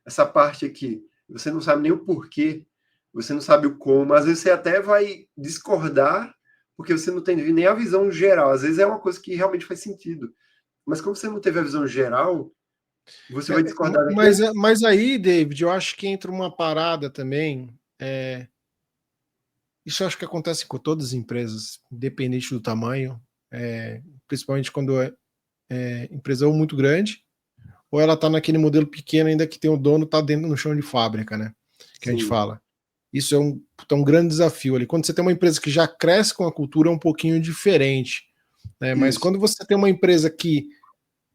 essa parte aqui, você não sabe nem o porquê, você não sabe o como, às vezes você até vai discordar, porque você não tem nem a visão geral, às vezes é uma coisa que realmente faz sentido, mas como você não teve a visão geral, você vai discordar daquilo. Mas aí, David, eu acho que entra uma parada também. Isso eu acho que acontece com todas as empresas, independente do tamanho, principalmente quando é empresa ou muito grande, ou ela está naquele modelo pequeno ainda que tem o dono tá dentro no chão de fábrica, né? Que a gente fala. Isso é um grande desafio ali. Quando você tem uma empresa que já cresce com a cultura, é um pouquinho diferente, né? Mas quando você tem uma empresa que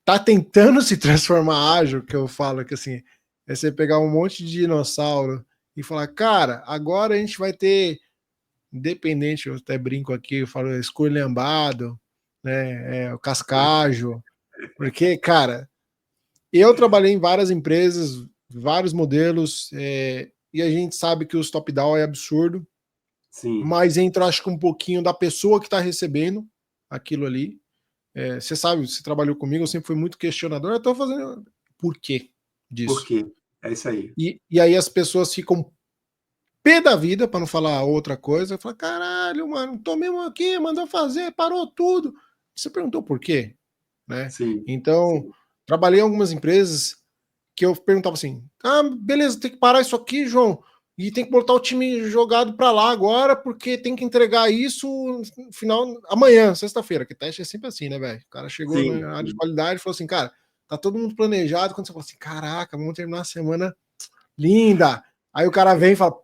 tá tentando se transformar ágil, que eu falo que assim, é você pegar um monte de dinossauro e falar, cara, agora a gente vai ter, independente, eu até brinco aqui, eu falo esculhambado, né, o cascajo, porque, cara, eu trabalhei em várias empresas, vários modelos, e a gente sabe que os top-down é absurdo, mas entra, acho que um pouquinho da pessoa que está recebendo aquilo ali. Você sabe, você trabalhou comigo, eu sempre fui muito questionador, eu estou fazendo por quê disso? Por quê? É isso aí. E aí as pessoas ficam pé da vida, para não falar outra coisa, fala, caralho, mano, tô mesmo aqui, mandou fazer, parou tudo. Você perguntou por quê? Né? Então, trabalhei em algumas empresas que eu perguntava assim, beleza, tem que parar isso aqui, João, e tem que botar o time jogado para lá agora, porque tem que entregar isso no final, amanhã, sexta-feira, que teste é sempre assim, né, velho? O cara chegou na área de qualidade e falou assim, cara, tá todo mundo planejado, quando você fala assim, caraca, vamos terminar a semana linda. Aí o cara vem e fala,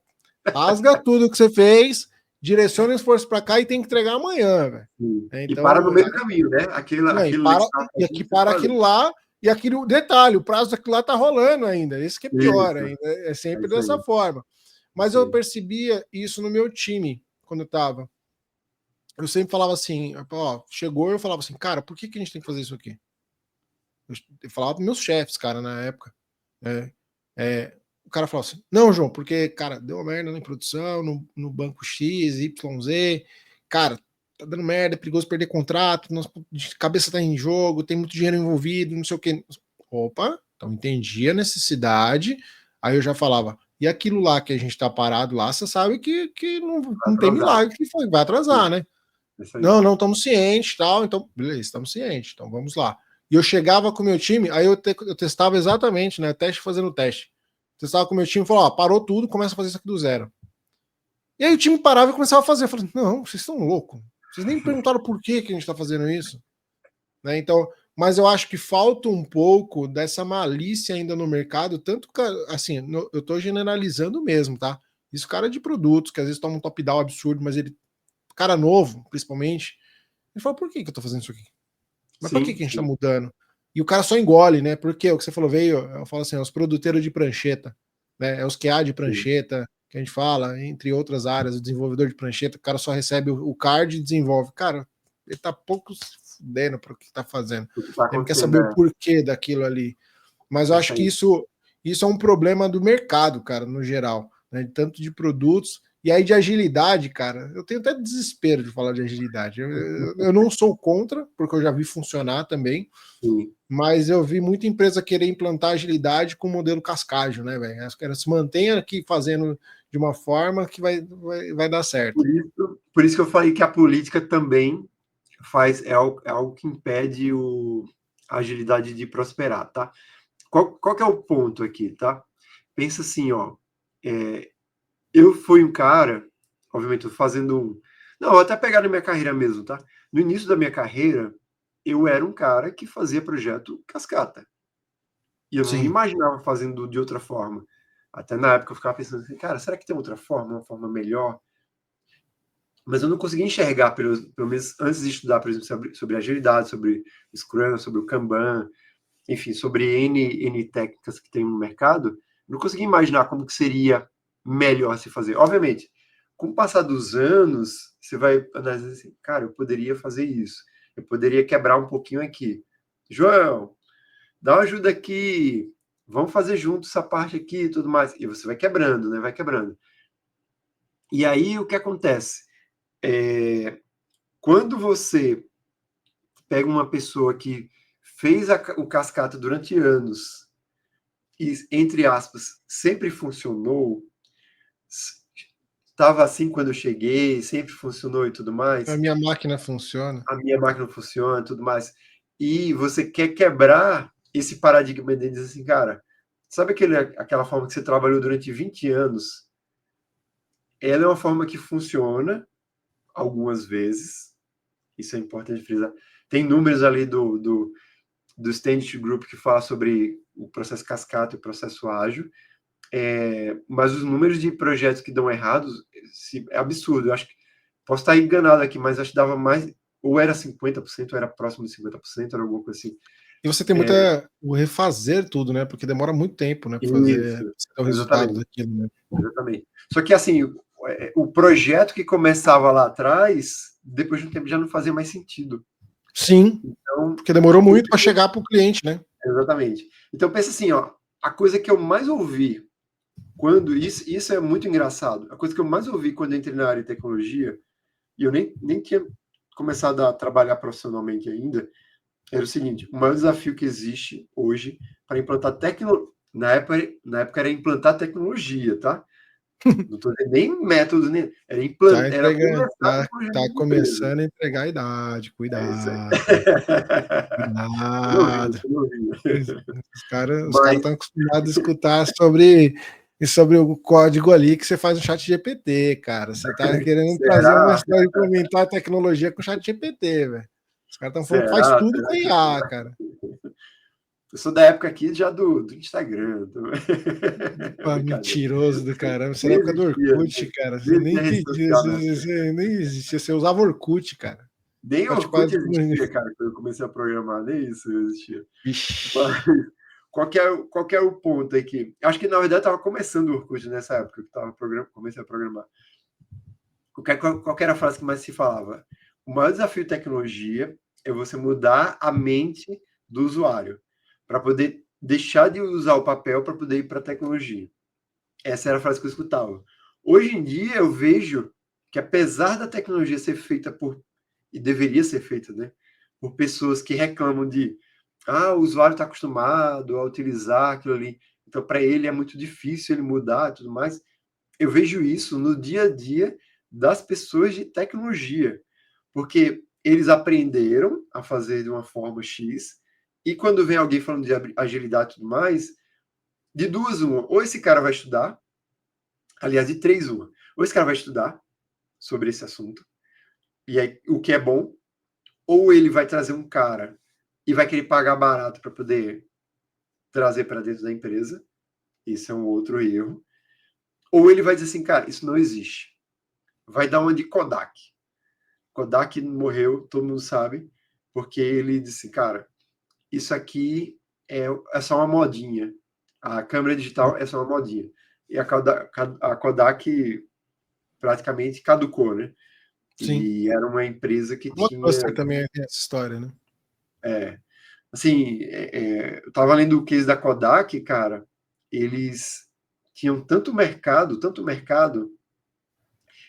rasga tudo que você fez, direciona o esforço para cá e tem que entregar amanhã, velho. Então, e para no meio do caminho, né? E aqui para aquilo lá, e aquilo, detalhe, o prazo daquilo lá tá rolando ainda. Esse que é pior ainda. É sempre dessa forma. Mas eu percebia isso no meu time, quando eu tava. Eu sempre falava assim, ó, chegou, eu falava assim, cara, por que a gente tem que fazer isso aqui? Eu falava para meus chefes, cara, na época. O cara falava assim, não, João, porque, cara, deu uma merda na produção, no banco X, YZ, cara, tá dando merda, é perigoso perder contrato, nossa cabeça tá em jogo, tem muito dinheiro envolvido, não sei o que. Opa, então entendi a necessidade, aí eu já falava, e aquilo lá que a gente tá parado lá, você sabe que não tem milagre, que vai atrasar, né? Não, estamos cientes, tal, então, beleza, estamos cientes, então vamos lá. E eu chegava com o meu time, aí eu testava exatamente, né, teste fazendo teste. Testava com o meu time e falava, parou tudo, começa a fazer isso aqui do zero. E aí o time parava e começava a fazer. Eu falei, não, vocês estão loucos. Vocês nem perguntaram por que a gente está fazendo isso. Né? Então, mas eu acho que falta um pouco dessa malícia ainda no mercado, tanto que, assim, eu estou generalizando mesmo, tá? Isso cara de produtos, que às vezes toma um top-down absurdo, mas ele, cara novo, principalmente, ele fala, por que eu estou fazendo isso aqui? Mas por que a gente está mudando? E o cara só engole, né? Porque o que você falou veio, eu falo assim, os produtores de prancheta, né? É os QA de prancheta, que a gente fala, entre outras áreas, o desenvolvedor de prancheta, o cara só recebe o card e desenvolve. Cara, ele tá pouco se fudendo para o que tá fazendo. Ele quer saber o porquê daquilo ali. Mas eu acho que isso é um problema do mercado, cara, no geral, né? Tanto de produtos. E aí de agilidade, cara, eu tenho até desespero de falar de agilidade. Eu não sou contra, porque eu já vi funcionar também, mas eu vi muita empresa querer implantar agilidade com o modelo cascagem, né, velho? Elas se mantêm aqui fazendo de uma forma que vai dar certo. por isso que eu falei que a política também é algo que impede a agilidade de prosperar, tá? Qual que é o ponto aqui, tá? Pensa assim, ó. Eu fui um cara, obviamente, fazendo. Não, vou até pegar na minha carreira mesmo, tá? No início da minha carreira, eu era um cara que fazia projeto cascata. E eu não me Sim. imaginava fazendo de outra forma. Até na época eu ficava pensando assim, cara, será que tem outra forma, uma forma melhor? Mas eu não conseguia enxergar, pelo menos antes de estudar, por exemplo, sobre agilidade, sobre Scrum, sobre o Kanban, enfim, sobre N técnicas que tem no mercado, não conseguia imaginar como que seria melhor se fazer. Obviamente, com o passar dos anos, você vai analisar assim, cara, eu poderia fazer isso, eu poderia quebrar um pouquinho aqui. João, dá uma ajuda aqui, vamos fazer junto essa parte aqui e tudo mais. E você vai quebrando, né? Vai quebrando. E aí, o que acontece? Quando você pega uma pessoa que fez o cascata durante anos e, entre aspas, sempre funcionou, estava assim quando eu cheguei, sempre funcionou e tudo A mais, minha máquina funciona. a minha máquina funciona e tudo mais, e você quer quebrar esse paradigma de dizer assim, cara, sabe aquela forma que você trabalhou durante 20 anos? Ela é uma forma que funciona algumas vezes, isso é importante frisar. Tem números ali do Standard Group que fala sobre o processo cascata e o processo ágil, mas os números de projetos que dão errados é absurdo. Eu acho que posso estar enganado aqui, mas acho que dava mais, ou era 50%, ou era próximo de 50%, era alguma coisa assim. E você tem muita o refazer tudo, né? Porque demora muito tempo, né, para fazer Isso, o resultado exatamente, daquilo, né? exatamente. Só que assim, o projeto que começava lá atrás, depois de um tempo já não fazia mais sentido. Sim, Então, porque demorou muito para chegar para o cliente, né? exatamente. Então pensa assim, ó, a coisa que eu mais ouvi quando isso é muito engraçado. A coisa que eu mais ouvi quando eu entrei na área de tecnologia, e eu nem tinha começado a trabalhar profissionalmente ainda, era o seguinte: o maior desafio que existe hoje para implantar tecnologia. Na época era implantar tecnologia, tá? Não estou dizendo nem métodos, nem. Tá Era entregando, começar a tecnologia tá na empresa. começando a entregar a idade, É isso aí. cuidado, cuidado. Você não viu. Os cara Mas, estão acostumados a escutar sobre o código ali que você faz no chat GPT, cara. Você tá querendo trazer uma será? história, implementar a tecnologia com o chat GPT, velho. Os caras estão falando que faz Será? tudo Será com que IA, cara. eu sou da época aqui já do Instagram. Pá, Brincadeira. mentiroso do caramba. Você é Nem da época do existia, Orkut, cara. Você nem nem existia rede entendia. social, não. Você nem existia. Você usava Orkut, cara. Nem Pra te Orkut quase. existia, cara, quando eu comecei a programar, nem isso existia. Vixe. Mas qual que é o ponto aqui? Acho que, na verdade, estava começando o Orkut nessa época que comecei a programar. Qual que era a frase que mais se falava? O maior desafio de tecnologia é você mudar a mente do usuário para poder deixar de usar o papel para poder ir para a tecnologia. Essa era a frase que eu escutava. Hoje em dia, eu vejo que, apesar da tecnologia ser feita e deveria ser feita, né, por pessoas que reclamam o usuário está acostumado a utilizar aquilo ali, então para ele é muito difícil ele mudar e tudo mais. Eu vejo isso no dia a dia das pessoas de tecnologia, porque eles aprenderam a fazer de uma forma X, e quando vem alguém falando de agilidade e tudo mais, de duas uma, ou esse cara vai estudar, aliás, de três uma, ou esse cara vai estudar sobre esse assunto, e aí, o que é bom, ou ele vai trazer um cara e vai querer pagar barato para poder trazer para dentro da empresa, isso é um outro erro, ou ele vai dizer assim, cara, isso não existe. Vai dar uma de Kodak. Kodak morreu, todo mundo sabe, porque ele disse, cara, isso aqui é só uma modinha. A câmera digital é só uma modinha. E a Kodak praticamente caducou, né? Sim. E era uma empresa que A tinha... Blockbuster também tem essa história, né? Assim, eu tava lendo o case da Kodak, cara, eles tinham tanto mercado,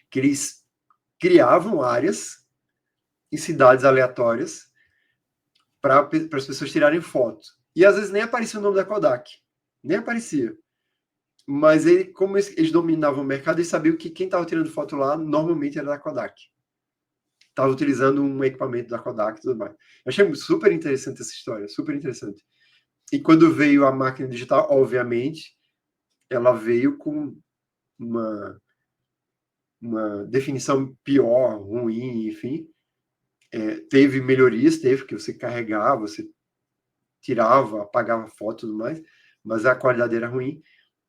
que eles criavam áreas em cidades aleatórias para as pessoas tirarem fotos. E às vezes nem aparecia o nome da Kodak. Nem aparecia. Mas como eles dominavam o mercado, eles sabiam que quem estava tirando foto lá normalmente era da Kodak. estava utilizando um equipamento da Kodak e tudo mais. Eu achei super interessante essa história, super interessante. E quando veio a máquina digital, obviamente, ela veio com uma definição pior, ruim, enfim. Teve melhorias, teve que você carregava, você tirava, apagava foto e tudo mais, mas a qualidade era ruim.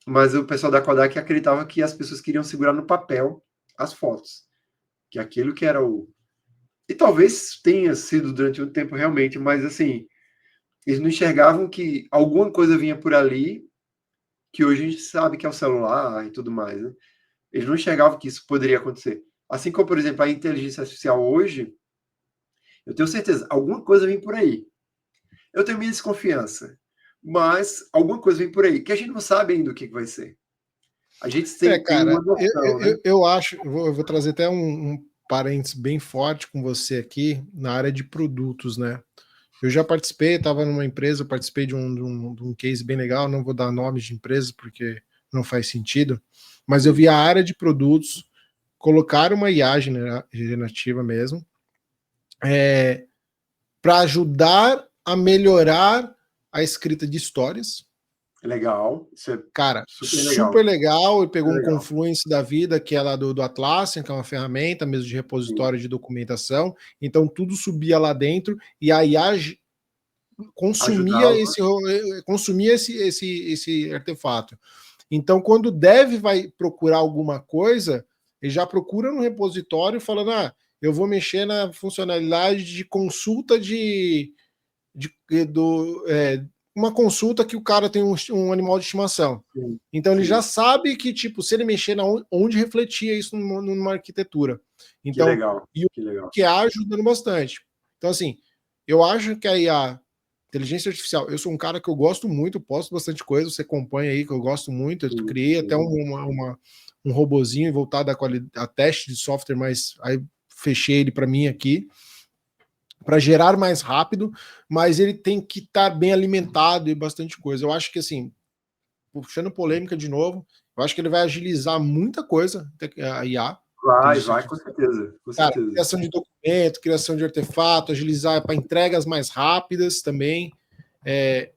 Mas o pessoal da Kodak acreditava que as pessoas queriam segurar no papel as fotos, que aquilo que era o... E talvez tenha sido durante um tempo realmente, mas assim, eles não enxergavam que alguma coisa vinha por ali, que hoje a gente sabe que é o celular e tudo mais, né? Eles não enxergavam que isso poderia acontecer. Assim como, por exemplo, a inteligência artificial hoje, eu tenho certeza, alguma coisa vem por aí. Eu tenho minha desconfiança, mas alguma coisa vem por aí, que a gente não sabe ainda o que vai ser. A gente tem Cara, uma noção, né? eu acho, eu vou trazer até um parênteses bem forte com você aqui na área de produtos, né? Eu já participei, estava numa empresa, participei de um case bem legal, não vou dar nomes de empresas porque não faz sentido, mas eu vi a área de produtos colocar uma IA generativa mesmo, para ajudar a melhorar a escrita de histórias. Legal, isso é Cara, super super legal. legal. E pegou Super um legal. Confluence da vida, que é lá do Atlassian, que é uma ferramenta mesmo de Sim. repositório de documentação. Então tudo subia lá dentro e a IA consumia Ajudava. esse artefato. Então, quando o dev vai procurar alguma coisa, ele já procura no repositório falando: eu vou mexer na funcionalidade de consulta uma consulta que o cara tem um animal de estimação. Sim, Então ele já sim. sabe que, tipo, se ele mexer onde refletia isso numa arquitetura. Que Então, legal, e o que legal. QA ajudando bastante. Então, assim, eu acho que a IA, inteligência artificial, eu sou um cara que eu gosto muito, posto bastante coisa, você acompanha aí que eu gosto muito, eu Sim, criei até sim. um robozinho voltado a teste de software, mas aí fechei ele para mim aqui para gerar mais rápido, mas ele tem que estar bem alimentado e bastante coisa. Eu acho que, assim, puxando polêmica de novo, eu acho que ele vai agilizar muita coisa, a IA, inteligência Vai, com artificial. certeza, com Cara, certeza. criação de documento, criação de artefato, agilizar para entregas mais rápidas também.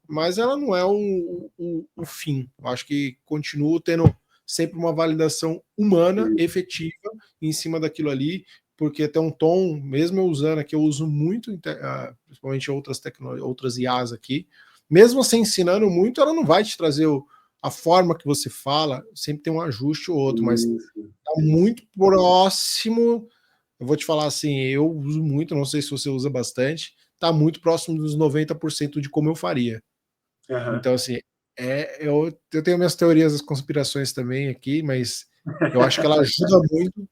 Mas ela não é o fim. Eu acho que continua tendo sempre uma validação humana, Sim, efetiva, em cima daquilo ali, porque tem um tom, mesmo eu usando aqui, eu uso muito, principalmente outras IAs aqui, mesmo você ensinando muito, ela não vai te trazer a forma que você fala, sempre tem um ajuste ou outro, mas isso, está isso. muito próximo. Eu vou te falar assim, eu uso muito, não sei se você usa bastante, está muito próximo dos 90% de como eu faria. Aham. Então, assim, eu tenho minhas teorias das conspirações também aqui, mas eu acho que ela ajuda muito,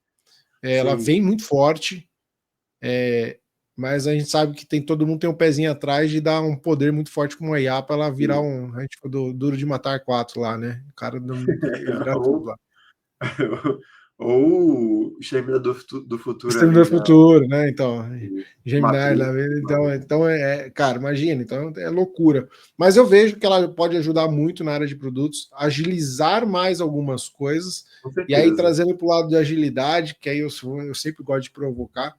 ela Sim. vem muito forte, mas a gente sabe que todo mundo tem um pezinho atrás de dar um poder muito forte como a IA para ela virar Sim. a gente do Duro de Matar 4 lá, né? O cara ia virar tudo Ou, lá. ou o Exterminador do Futuro ali Exterminador do na Futuro, né? Então, Gemini Matrix. lá, cara, imagina, então é loucura. Mas eu vejo que ela pode ajudar muito na área de produtos, agilizar mais algumas coisas, Com e aí certeza. trazendo para o lado de agilidade, que aí eu sempre gosto de provocar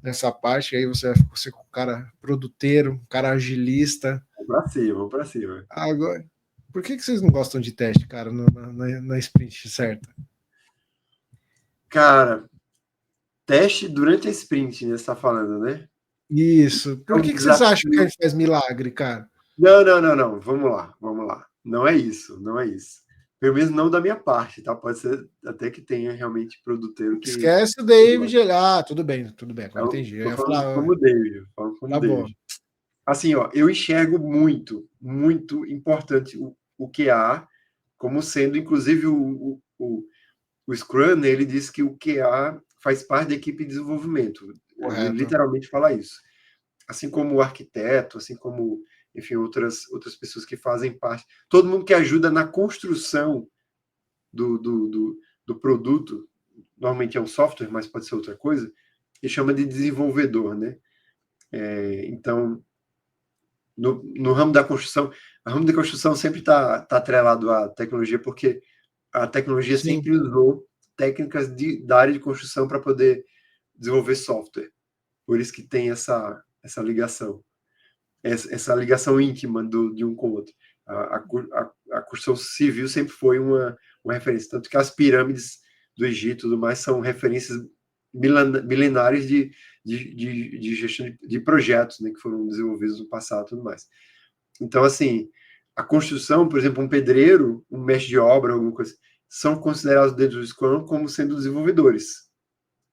nessa parte, aí você é um cara produteiro, um cara agilista. Vamos pra cima, vamos pra cima. Agora, por que vocês não gostam de teste, cara, na sprint certa? Cara, teste durante a sprint, né? Você tá falando, né? Isso. É Por um que vocês acham que a desafio. gente faz milagre, cara? Não, não, não, não. Vamos lá, vamos lá. Não é isso, não é isso. Pelo menos não da minha parte, tá? Pode ser até que tenha realmente produteiro que Esquece o gosta. David. Tudo bem, agora Então, entendi. Eu tô ia falando falar, como David, falando como tá bom. David. Assim, ó, eu enxergo muito, muito importante o QA como sendo, inclusive, o Scrum, né, ele diz que o QA faz parte da equipe de desenvolvimento. Ele Correto. literalmente fala isso. Assim como o arquiteto, assim como, enfim, outras pessoas que fazem parte. Todo mundo que ajuda na construção do produto, normalmente é um software, mas pode ser outra coisa, e chama de desenvolvedor, né? Então, no ramo da construção, o ramo da construção sempre tá atrelado à tecnologia, porque a tecnologia Sim. sempre usou técnicas da área de construção para poder desenvolver software. Por isso que tem essa ligação. Essa ligação íntima de um com o outro. A construção civil sempre foi uma referência. Tanto que as pirâmides do Egito e tudo mais são referências milenares de gestão de projetos, né, que foram desenvolvidos no passado e tudo mais. Então, assim, a construção, por exemplo, um pedreiro, um mestre de obra, alguma coisa, são considerados dentro do Scrum como sendo desenvolvedores.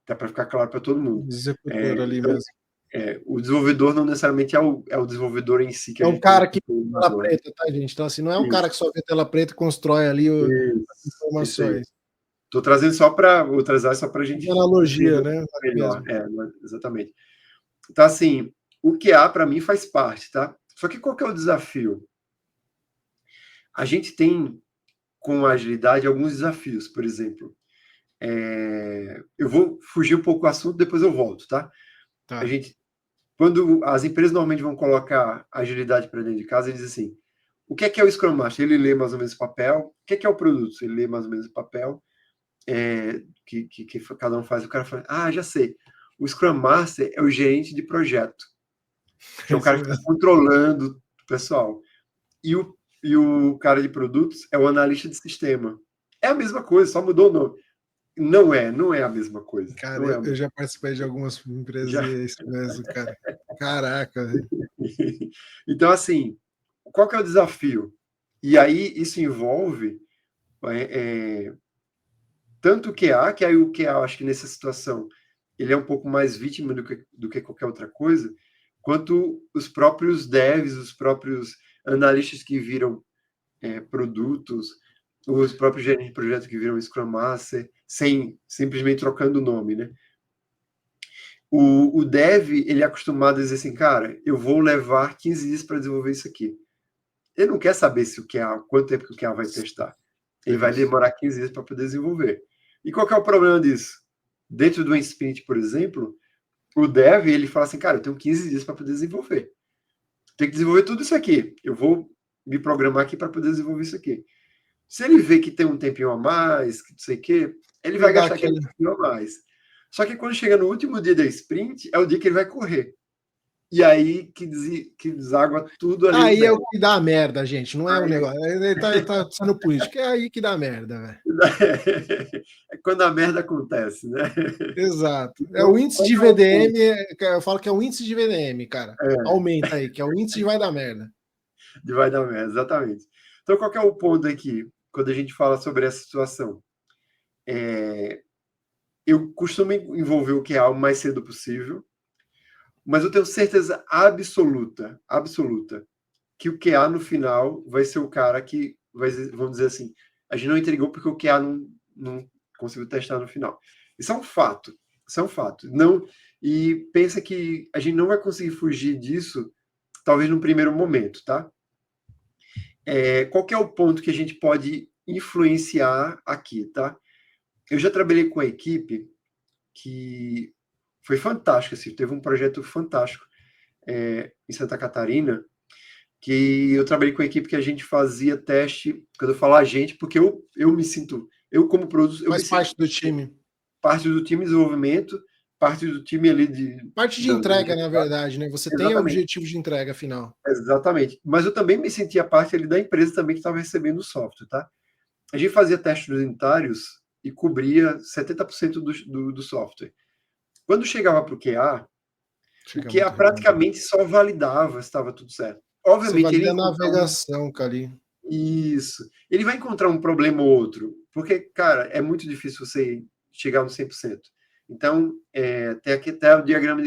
Dá para ficar claro para todo mundo. Executor ali Então, mesmo. o desenvolvedor não necessariamente é o desenvolvedor em si. Que É a um gente cara que tem vê tela preta, tá, gente? Então, assim, não é um cara que só vê tela preta e constrói ali as informações. Estou trazendo só para a gente Analogia, entender né? melhor. Exatamente. Então, assim, o QA para mim faz parte, tá? Só que qual que é o desafio? A gente tem, com a agilidade, alguns desafios. Por exemplo, eu vou fugir um pouco do assunto, depois eu volto, tá? Tá. A gente, quando as empresas normalmente vão colocar agilidade para dentro de casa, eles dizem assim, o que é o Scrum Master? Ele lê mais ou menos o papel. O que é o produto? Ele lê mais ou menos o papel. Que cada um faz. O cara fala, já sei. O Scrum Master é o gerente de projeto, que é o cara que está controlando o pessoal. E o cara de produtos é o analista de sistema. É a mesma coisa, só mudou o nome. Não é a mesma coisa. Cara, Não é eu já participei de algumas empresas já... e é isso mesmo, cara. Caraca, velho. Então, assim, qual que é o desafio? E aí isso envolve tanto o QA, que aí o QA, acho que nessa situação, ele é um pouco mais vítima do que qualquer outra coisa, quanto os próprios devs, os próprios analistas que viram produtos, os próprios gerentes de projeto que viram Scrum Master, simplesmente trocando o nome, né? O dev, ele é acostumado a dizer assim, cara, eu vou levar 15 dias para desenvolver isso aqui. Ele não quer saber se o QA, quanto tempo que o QA vai testar. Ele vai demorar 15 dias para poder desenvolver. E qual que é o problema disso? Dentro do sprint, por exemplo, o dev, ele fala assim, cara, eu tenho 15 dias para poder desenvolver. Tem que desenvolver tudo isso aqui. Eu vou me programar aqui para poder desenvolver isso aqui. Se ele vê que tem um tempinho a mais, que não sei o quê, ele vai gastar aquele tempinho a mais. Só que quando chega no último dia da sprint, é o dia que ele vai correr. E aí que deságua tudo ali. Aí é o que dá merda, gente. Não é o negócio. Ele tá sendo político. É aí que dá merda, velho. É quando a merda acontece, né? Exato. É o índice de VDM, eu falo que é o índice de VDM, cara. Aumenta aí, que é o índice de vai dar merda. De vai dar merda, exatamente. Então, qual que é o ponto aqui, quando a gente fala sobre essa situação? Eu costumo envolver o QA o mais cedo possível, mas eu tenho certeza absoluta, que o QA no final vai ser o cara que vai, vamos dizer assim, a gente não entregou porque o QA não conseguiu testar no final. Isso é um fato. Não, e pensa que a gente não vai conseguir fugir disso, talvez no primeiro momento, tá? Qual que é o ponto que a gente pode influenciar aqui, tá? Eu já trabalhei com a equipe que foi fantástica, assim, teve um projeto fantástico em Santa Catarina, que eu trabalhei com a equipe que a gente fazia teste, quando eu falo a gente, porque eu me sinto, eu como produto, faz parte do time. Parte do time de desenvolvimento, parte do time ali de... Parte de entrega, na verdade, né? Você tem objetivo de entrega final. Exatamente. Mas eu também me sentia parte ali da empresa também que estava recebendo o software, tá? A gente fazia testes unitários e cobria 70% do software. Quando chegava para o QA praticamente só validava se estava tudo certo. Obviamente, você valida a navegação, Cali. Isso. Ele vai encontrar um problema ou outro, porque, cara, é muito difícil você chegar no 100%. Então, tem aqui até o diagrama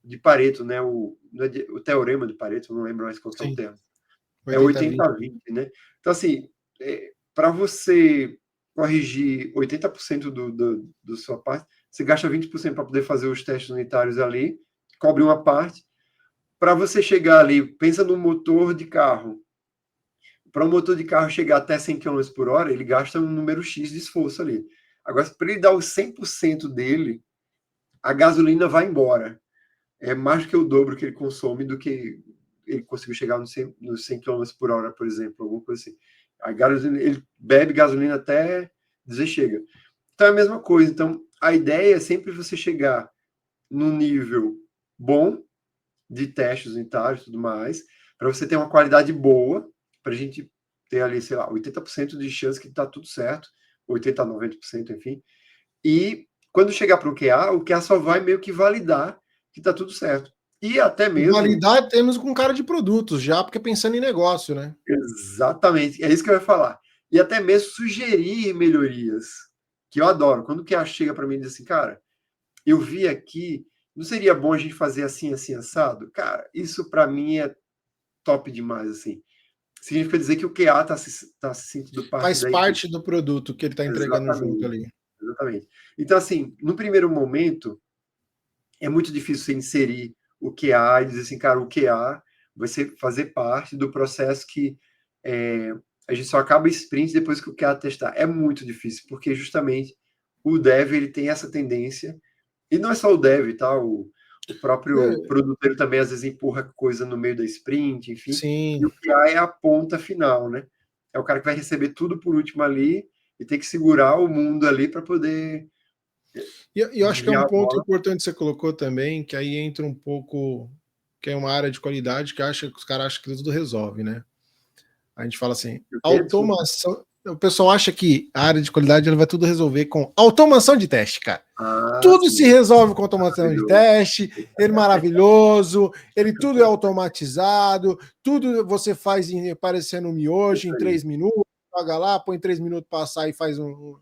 de Pareto, né? O teorema de Pareto, não lembro mais qual é o termo. 80-20, né? Então, assim, para você corrigir 80% do sua parte, você gasta 20% para poder fazer os testes unitários ali, cobre uma parte. Para você chegar ali, pensa no motor de carro. Para um motor de carro chegar até 100 km por hora, ele gasta um número X de esforço ali. Agora, para ele dar os 100% dele, a gasolina vai embora. É mais do que o dobro que ele consome do que ele conseguiu chegar nos 100 km por hora, por exemplo, alguma coisa assim. A gasolina, ele bebe gasolina até dizer chega. Então é a mesma coisa. Então, a ideia é sempre você chegar num nível bom de testes unitários e tudo mais, para você ter uma qualidade boa, para a gente ter ali, sei lá, 80% de chance que está tudo certo, 80% a 90%, enfim. E quando chegar para o QA só vai meio que validar que está tudo certo. E até E mesmo... validar temos com cara de produtos já, porque pensando em negócio, né? Exatamente, é isso que eu ia falar. E até mesmo sugerir melhorias, que eu adoro. Quando o QA chega para mim e diz assim, cara, eu vi aqui, não seria bom a gente fazer assim, assim, assado? Cara, isso para mim é top demais, assim. Significa dizer que o QA está se sentindo parte Faz da equipe. parte do produto que ele está entregando junto Exatamente, ali. exatamente. Então, assim, no primeiro momento, é muito difícil você inserir o QA e dizer assim, cara, o QA vai fazer parte do processo que a gente só acaba sprint depois que o QA testar. É muito difícil, porque justamente o dev ele tem essa tendência, e não é só o dev, tá? O próprio produtor também às vezes empurra coisa no meio da sprint, enfim. Sim. E o QA é a ponta final, né? É o cara que vai receber tudo por último ali e tem que segurar o mundo ali para poder E eu acho que é um desviar a ponto bola. importante que você colocou também, que aí entra um pouco, que é uma área de qualidade que acha que os caras acham que tudo resolve, né? A gente fala assim, O quê? Desculpa. automação. O pessoal acha que a área de qualidade ela vai tudo resolver com automação de teste, cara. Ah, Tudo se sim. resolve com automação de Maravilhoso. teste, ele maravilhoso, ele tudo é automatizado, tudo você faz parecendo um miojo Isso em aí. 3 minutos, joga lá, põe 3 minutos passar e faz um.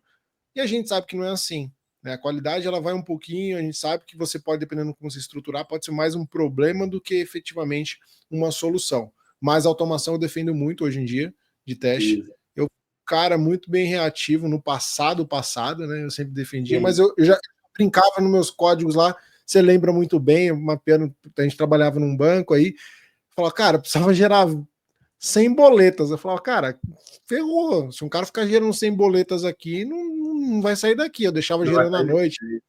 E a gente sabe que não é assim. Né? A qualidade ela vai um pouquinho, a gente sabe que você pode, dependendo de como se estruturar, pode ser mais um problema do que efetivamente uma solução. Mas a automação eu defendo muito hoje em dia de teste. Isso. Eu cara muito bem reativo no passado, né? Eu sempre defendia, mas Sim. eu já brincava nos meus códigos lá. Você lembra muito bem, a gente trabalhava num banco aí, falava, cara, precisava gerar 100 boletas. Eu falava, cara, ferrou. Se um cara ficar gerando 100 boletas aqui, não vai sair daqui. Eu deixava Não vai gerando à sair noite, daqui.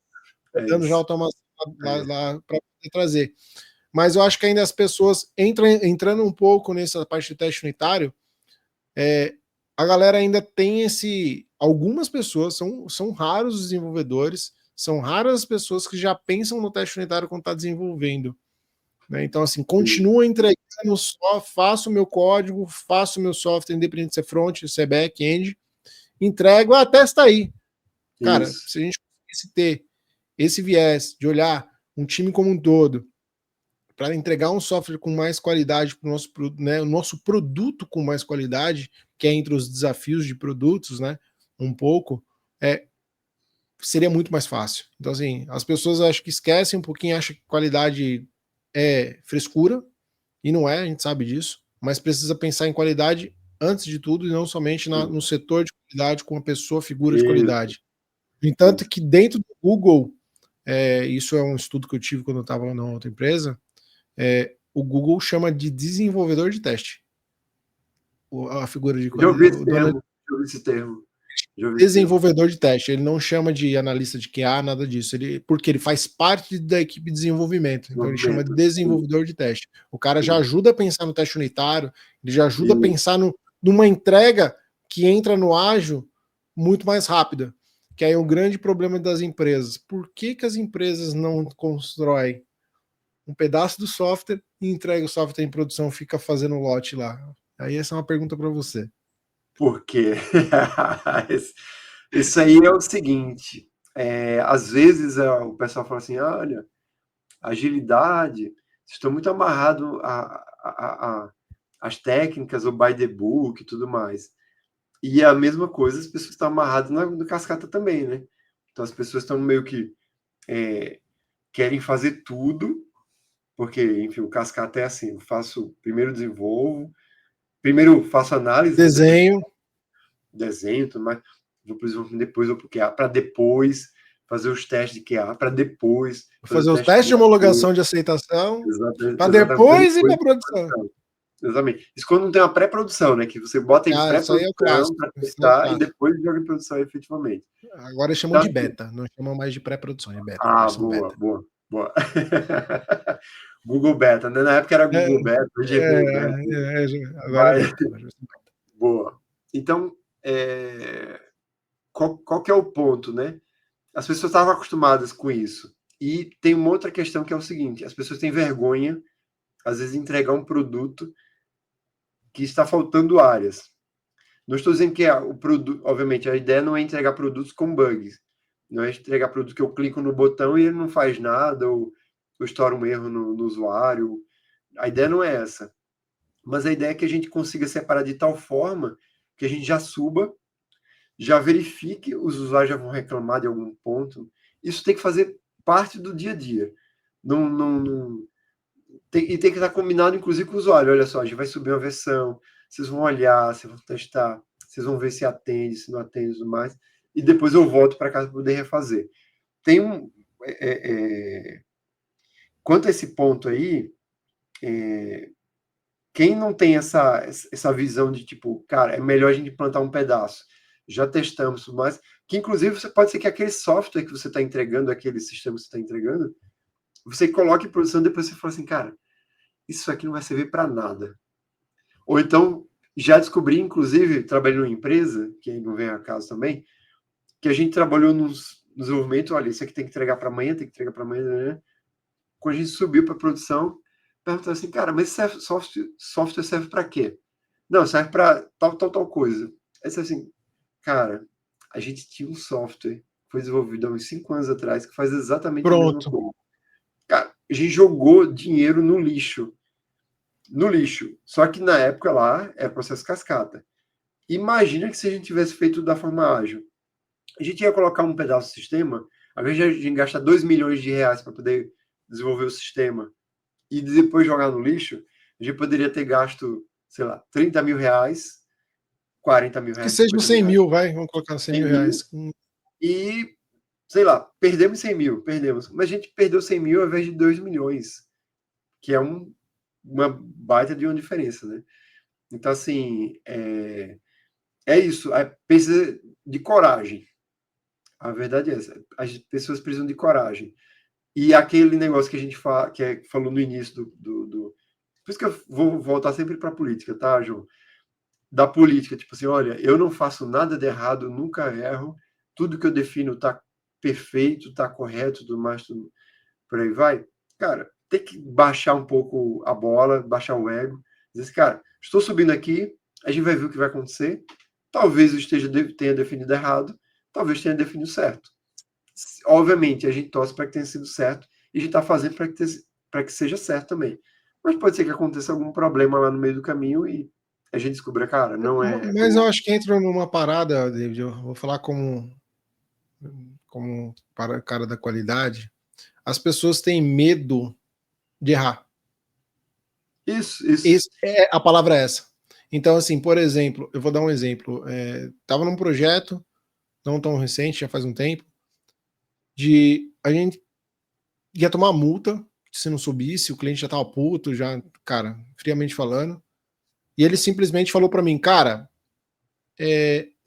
É dando já isso. automação É isso. lá para poder trazer. Mas eu acho que ainda as pessoas entrando um pouco nessa parte de teste unitário, a galera ainda tem esse. Algumas pessoas, são raros os desenvolvedores, são raras as pessoas que já pensam no teste unitário quando está desenvolvendo. Né? Então, assim, Sim. continua entregando só, faço o meu código, faço o meu software, independente se é front, se é back-end, entrego, testa aí. Cara, Isso. se a gente conseguisse ter esse viés de olhar um time como um todo para entregar um software com mais qualidade para o nosso, né, o nosso produto com mais qualidade, que é entre os desafios de produtos, né, um pouco, seria muito mais fácil. Então, assim, as pessoas acho que esquecem um pouquinho, acham que qualidade é frescura, e não é, a gente sabe disso, mas precisa pensar em qualidade antes de tudo e não somente Sim. no setor de qualidade com a pessoa, figura de Isso. qualidade. No entanto, Isso. que dentro do Google, isso é um estudo que eu tive quando eu estava na outra empresa, o Google chama de desenvolvedor de teste. A figura de Já ouvi qualidade. esse termo. Já ouvi esse termo. Já ouvi esse termo. Desenvolvedor de teste, ele não chama de analista de QA, nada disso, porque ele faz parte da equipe de desenvolvimento, então ele chama de Movimento. Sim. desenvolvedor de teste. O cara já Sim. ajuda a pensar no teste unitário, ele já ajuda a Isso. pensar numa entrega que entra no ágil muito mais rápida, que aí é um grande problema das empresas. Por que as empresas não constroem um pedaço do software e entregam o software em produção, fica fazendo lote lá? Aí essa é uma pergunta para você. Por quê? Isso aí é o seguinte, às vezes o pessoal fala assim, olha, agilidade, vocês estão muito amarrados às técnicas, o by the book e tudo mais. E a mesma coisa, as pessoas estão amarradas no cascata também, né? Então as pessoas estão meio que querem fazer tudo, porque, enfim, o cascata é assim, eu faço, primeiro desenvolvo, primeiro faço análise, né? Depois Desenho, desenho, tudo mais, vou para o desenvolvimento, depois vou para o QA, para depois fazer os testes de QA, para depois fazer o fazer os teste testes de de homologação de aceitação, para exatamente, para depois ir depois para produção. exatamente. Isso quando não tem uma pré-produção, né? Que você bota em Isso aí é o pré-produção clássico. para Isso aí é o testar e clássico. depois joga em produção efetivamente. Agora chamam Então, de assim, beta, não chamam mais de pré-produção, é beta, ah, versão boa, beta. boa, boa. Google Beta, né? Na época era É, Google Beta, hoje é Google Beta. agora é Mas, beta. Agora é beta. boa. Então, qual que é o ponto, né? As pessoas estavam acostumadas com isso. E tem uma outra questão que é o seguinte: as pessoas têm vergonha, às vezes, de entregar um produto que está faltando áreas. Não estou dizendo que o produto, obviamente, a ideia não é entregar produtos com bugs, não é entregar produto que eu clico no botão e ele não faz nada, ou eu estouro um erro no usuário. A ideia não é essa. Mas a ideia é que a gente consiga separar de tal forma que a gente já suba, já verifique, os usuários já vão reclamar de algum ponto. Isso tem que fazer parte do dia a dia. Não, e tem que estar combinado, inclusive, com o usuário. Olha só, a gente vai subir uma versão, vocês vão olhar, vocês vão testar, vocês vão ver se atende, se não atende e tudo mais. E depois eu volto para casa para poder refazer. Tem um. Quanto a esse ponto aí, quem não tem essa visão de tipo, cara, é melhor a gente plantar um pedaço. Já testamos, mas que inclusive você pode ser que aquele software que você está entregando, aquele sistema que você está entregando, você coloque em produção e depois você fala assim, cara, isso aqui não vai servir para nada. Ou então, já descobri, inclusive, trabalhando em empresa, que aí não vem a caso também, que a gente trabalhou no desenvolvimento, olha, isso aqui tem que entregar para amanhã, tem que entregar para amanhã, né? Quando a gente subiu para produção, perguntou assim, cara, mas esse software serve para quê? Não, serve para tal coisa. Aí você assim, cara, a gente tinha um software que foi desenvolvido há uns 5 anos atrás que faz exatamente a mesma Pronto. coisa. Cara, a gente jogou dinheiro no lixo. No lixo. Só que na época lá era processo cascata. Imagina que se a gente tivesse feito da forma ágil, a gente ia colocar um pedaço do sistema, ao invés de a gente gastar 2 milhões de reais para poder desenvolver o sistema e depois jogar no lixo, a gente poderia ter gasto, sei lá, 30 mil reais, 40 mil Que reais, seja 50 100 mil reais, mil, vai, vamos colocar 100 100 mil mil, reais. e, sei lá, perdemos 100 mil, perdemos. Mas a gente perdeu 100 mil ao invés de 2 milhões, que é uma baita de uma diferença, né? Então, assim, é isso. Precisa de coragem. A verdade é essa. As pessoas precisam de coragem. E aquele negócio que a gente falou no início do. Por isso que eu vou voltar sempre para a política, tá, João? Da política, tipo assim, olha, eu não faço nada de errado, nunca erro, tudo que eu defino está perfeito, está correto, tudo mais, tudo por aí vai. Cara, tem que baixar um pouco a bola, baixar o ego. Dizer assim, cara, estou subindo aqui, a gente vai ver o que vai acontecer. Talvez eu tenha definido errado, talvez tenha definido certo. Obviamente, a gente torce para que tenha sido certo e a gente está fazendo para que seja certo também. Mas pode ser que aconteça algum problema lá no meio do caminho e a gente descubra, cara, não é. Mas eu acho que entra numa parada, David, eu vou falar como para cara da qualidade. As pessoas têm medo de errar. Isso. A palavra é essa. Então, assim, por exemplo, eu vou dar um exemplo. Estava num projeto, não tão recente, já faz um tempo, de a gente ia tomar multa se não subisse, o cliente já estava puto, já, cara, friamente falando. E ele simplesmente falou para mim, cara,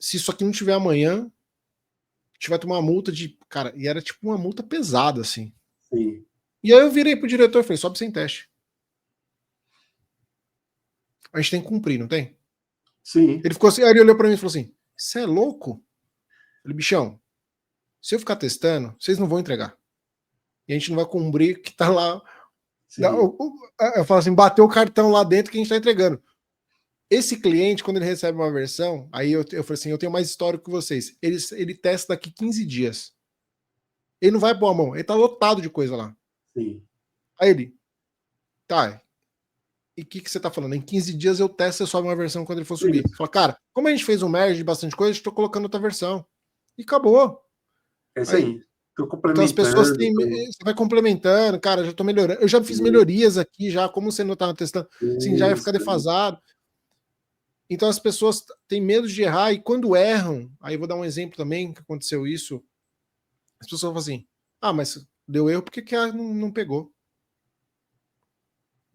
se isso aqui não tiver amanhã, a gente vai tomar uma multa de. Cara, e era tipo uma multa pesada, assim. Sim. E aí eu virei pro diretor e falei, sobe sem teste. A gente tem que cumprir, não tem? Sim. Ele ficou assim, aí ele olhou pra mim e falou assim: você é louco? Eu falei, bichão, se eu ficar testando, vocês não vão entregar. E a gente não vai cumprir que tá lá. Sim. Eu falo assim, bateu o cartão lá dentro que a gente tá entregando. Esse cliente, quando ele recebe uma versão, aí eu falei assim, eu tenho mais histórico que vocês. Ele testa daqui 15 dias. Ele não vai pôr a mão, ele tá lotado de coisa lá. Sim. Aí ele, tá, e o que você tá falando? Em 15 dias eu testo e sobe uma versão quando ele for subir. Isso. Fala, cara, como a gente fez um merge de bastante coisa, estou colocando outra versão. E acabou. É isso Aí, aí. Estou então as pessoas complementando. têm. Você vai complementando, cara, já tô melhorando. Eu já fiz melhorias aqui, já, como você não estava testando, assim, já ia ficar Isso. defasado. Então as pessoas têm medo de errar e quando erram, aí eu vou dar um exemplo também que aconteceu isso. As pessoas falam assim: ah, mas deu erro porque que não pegou.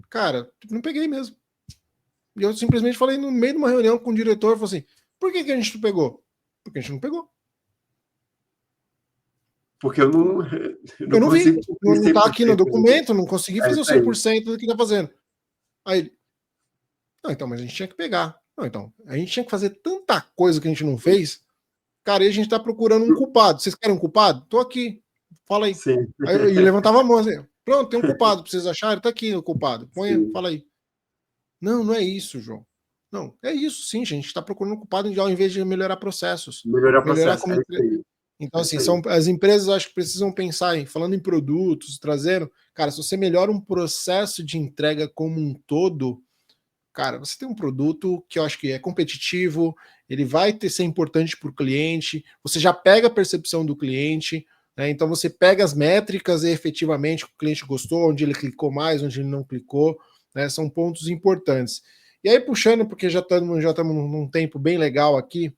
Cara, não peguei mesmo. E eu simplesmente falei no meio de uma reunião com o diretor, falei assim: por que a gente não pegou? Porque a gente não pegou. Porque eu não, Eu não não vi. consigo cumprir Não tá aqui no 100%. documento, não consegui É fazer o isso cem aí. por cento do que tá fazendo. Aí ele, não, então, mas a gente tinha que pegar. Não, então, a gente tinha que fazer tanta coisa que a gente não fez. Cara, e a gente tá procurando um culpado. Vocês querem um culpado? Tô aqui. Fala aí. Sim. Aí e levantava a mão assim, pronto, tem um culpado para vocês acharem, tá aqui o culpado. Põe, Sim. fala aí. Não, não é isso, João. Não, é isso sim, gente. Está procurando um culpado ao invés de melhorar processos. Melhorar o Melhorar processo, como. é isso aí. Então, É assim, isso aí. as empresas acho que precisam pensar falando em produtos, trazendo. Cara, se você melhora um processo de entrega como um todo, cara, você tem um produto que eu acho que é competitivo, ele vai ser importante para o cliente, você já pega a percepção do cliente, né? Então você pega as métricas e efetivamente o cliente gostou, onde ele clicou mais, onde ele não clicou, né? São pontos importantes. E aí, puxando, porque já estamos num tempo bem legal aqui,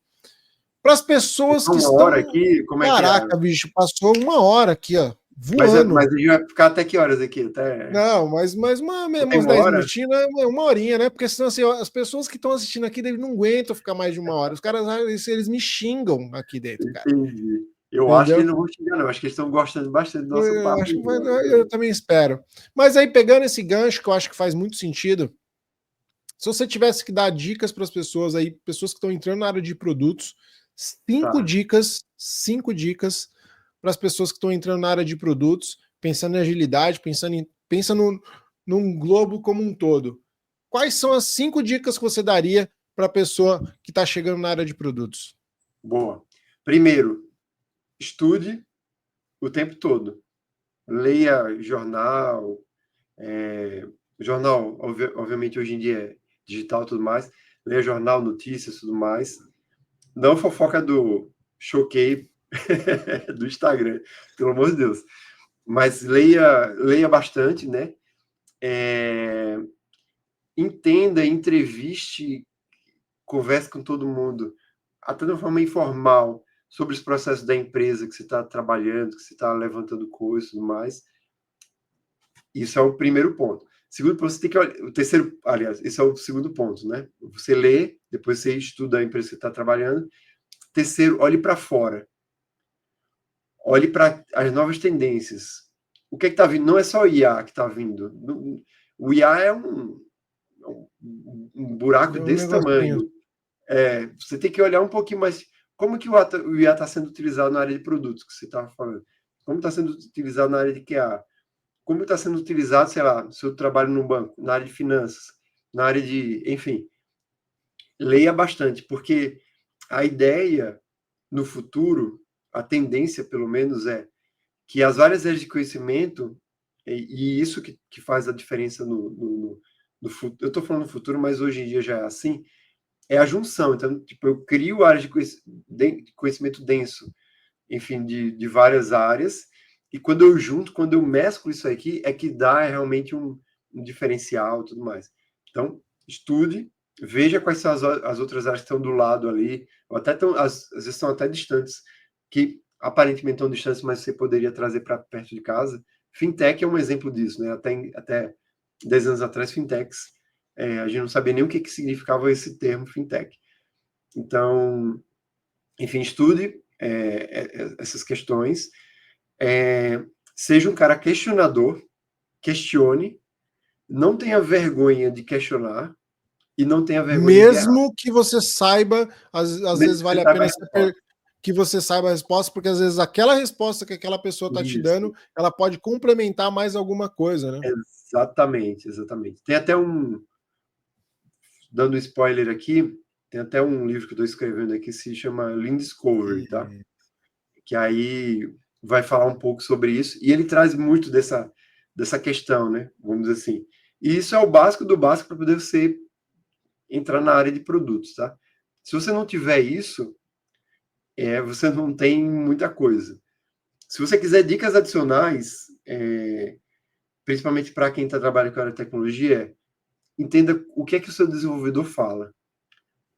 para as pessoas que Uma hora estão. aqui, como é que é? Caraca, bicho, passou uma hora aqui, ó, Mas voando. a gente vai ficar até que horas aqui? Até... Não, mas Tem uns uma 10 hora? minutinhos, né, uma horinha, né? Porque senão assim, as pessoas que estão assistindo aqui eles não aguentam ficar mais de uma hora. Os caras eles me xingam aqui dentro, cara. Entendi. Eu acho que Entendeu? eles não vão xingar, não. Acho que eles estão gostando bastante do nosso Eu papo. acho que eu também espero. Mas aí, pegando esse gancho, que eu acho que faz muito sentido, se você tivesse que dar dicas para as pessoas aí, pessoas que estão entrando na área de produtos, Tá, cinco dicas para as pessoas que estão entrando na área de produtos, pensando em agilidade, pensa num globo como um todo. Quais são as 5 dicas que você daria para a pessoa que está chegando na área de produtos? boa. Primeiro, estude o tempo todo. Leia jornal, jornal, obviamente, hoje em dia é digital e tudo mais. Leia jornal, notícias e tudo mais. Não fofoca do Choquei do Instagram, pelo amor de Deus. Mas leia bastante, né? Entenda, entreviste, converse com todo mundo, até de uma forma informal, sobre os processos da empresa que você está trabalhando, que você está levantando coisas e tudo mais. Isso é o primeiro ponto. Segundo ponto, você tem que olhar. O terceiro, aliás, esse é o segundo ponto, né? Você lê, depois você estuda a empresa que você está trabalhando. Terceiro, olhe para fora. Olhe para as novas tendências. O que é que está vindo? Não é só o IA que está vindo. O IA é um buraco Deu um desse negocinho. tamanho. Você tem que olhar um pouquinho mais. Como que o IA está sendo utilizado na área de produtos que você estava falando? Como está sendo utilizado na área de QA? Como está sendo utilizado, sei lá, no seu trabalho no banco, na área de finanças, na área de. Enfim, leia bastante, porque a ideia no futuro, a tendência, pelo menos, é que as várias áreas de conhecimento, e isso que faz a diferença no futuro. Eu estou falando no futuro, mas hoje em dia já é assim, é a junção. Então, tipo, eu crio áreas de conhecimento denso, enfim, de várias áreas, e quando eu junto, quando eu mesclo isso aqui, é que dá realmente um diferencial e tudo mais. Então, estude, veja quais são as outras áreas que estão do lado ali, ou até às vezes estão até distantes, que aparentemente estão distantes, mas você poderia trazer para perto de casa. Fintech é um exemplo disso, né? Até 10 anos atrás, fintechs, a gente não sabia nem o que significava esse termo fintech. Então, enfim, estude essas questões, seja um cara questionador, questione, não tenha vergonha de questionar e não tenha vergonha de errar. Mesmo que você saiba, às Mesmo vezes que você vale a saiba a pena resposta. que você saiba a resposta, porque às vezes aquela resposta que aquela pessoa está te dando, Isso, ela pode complementar mais alguma coisa, né? exatamente, exatamente. Tem até dando spoiler aqui, tem até um livro que eu estou escrevendo aqui que se chama Lean Discovery, tá? Que aí vai falar um pouco sobre isso, e ele traz muito dessa questão, né? Vamos dizer assim. E isso é o básico do básico para poder você entrar na área de produtos, tá? Se você não tiver isso, você não tem muita coisa. Se você quiser dicas adicionais, principalmente para quem está trabalhando com a área de tecnologia, entenda o que é que o seu desenvolvedor fala.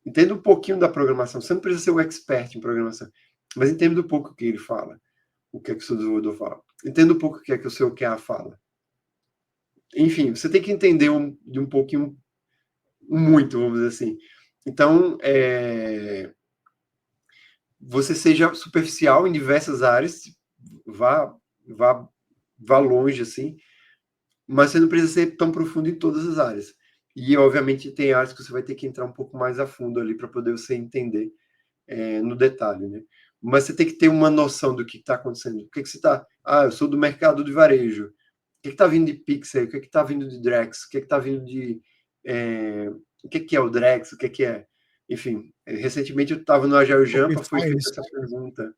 Entenda um pouquinho da programação. Você não precisa ser um expert em programação, mas entenda um pouco o que ele fala, o que é que o seu desenvolvedor fala. Entenda um pouco o que é que o seu QA fala. Enfim, você tem que entender de um pouquinho, muito, vamos dizer assim. Então, você seja superficial em diversas áreas, vá, vá, vá longe, assim, mas você não precisa ser tão profundo em todas as áreas. E, obviamente, tem áreas que você vai ter que entrar um pouco mais a fundo ali para poder você entender no detalhe, né? Mas você tem que ter uma noção do que está acontecendo. O que você está... eu sou do mercado de varejo. O que está vindo de Pixel? O que está vindo de Drex? O que está vindo de... o que é o Drex? O que é... Enfim, recentemente eu estava no Agile Jampa, foi feita essa pergunta.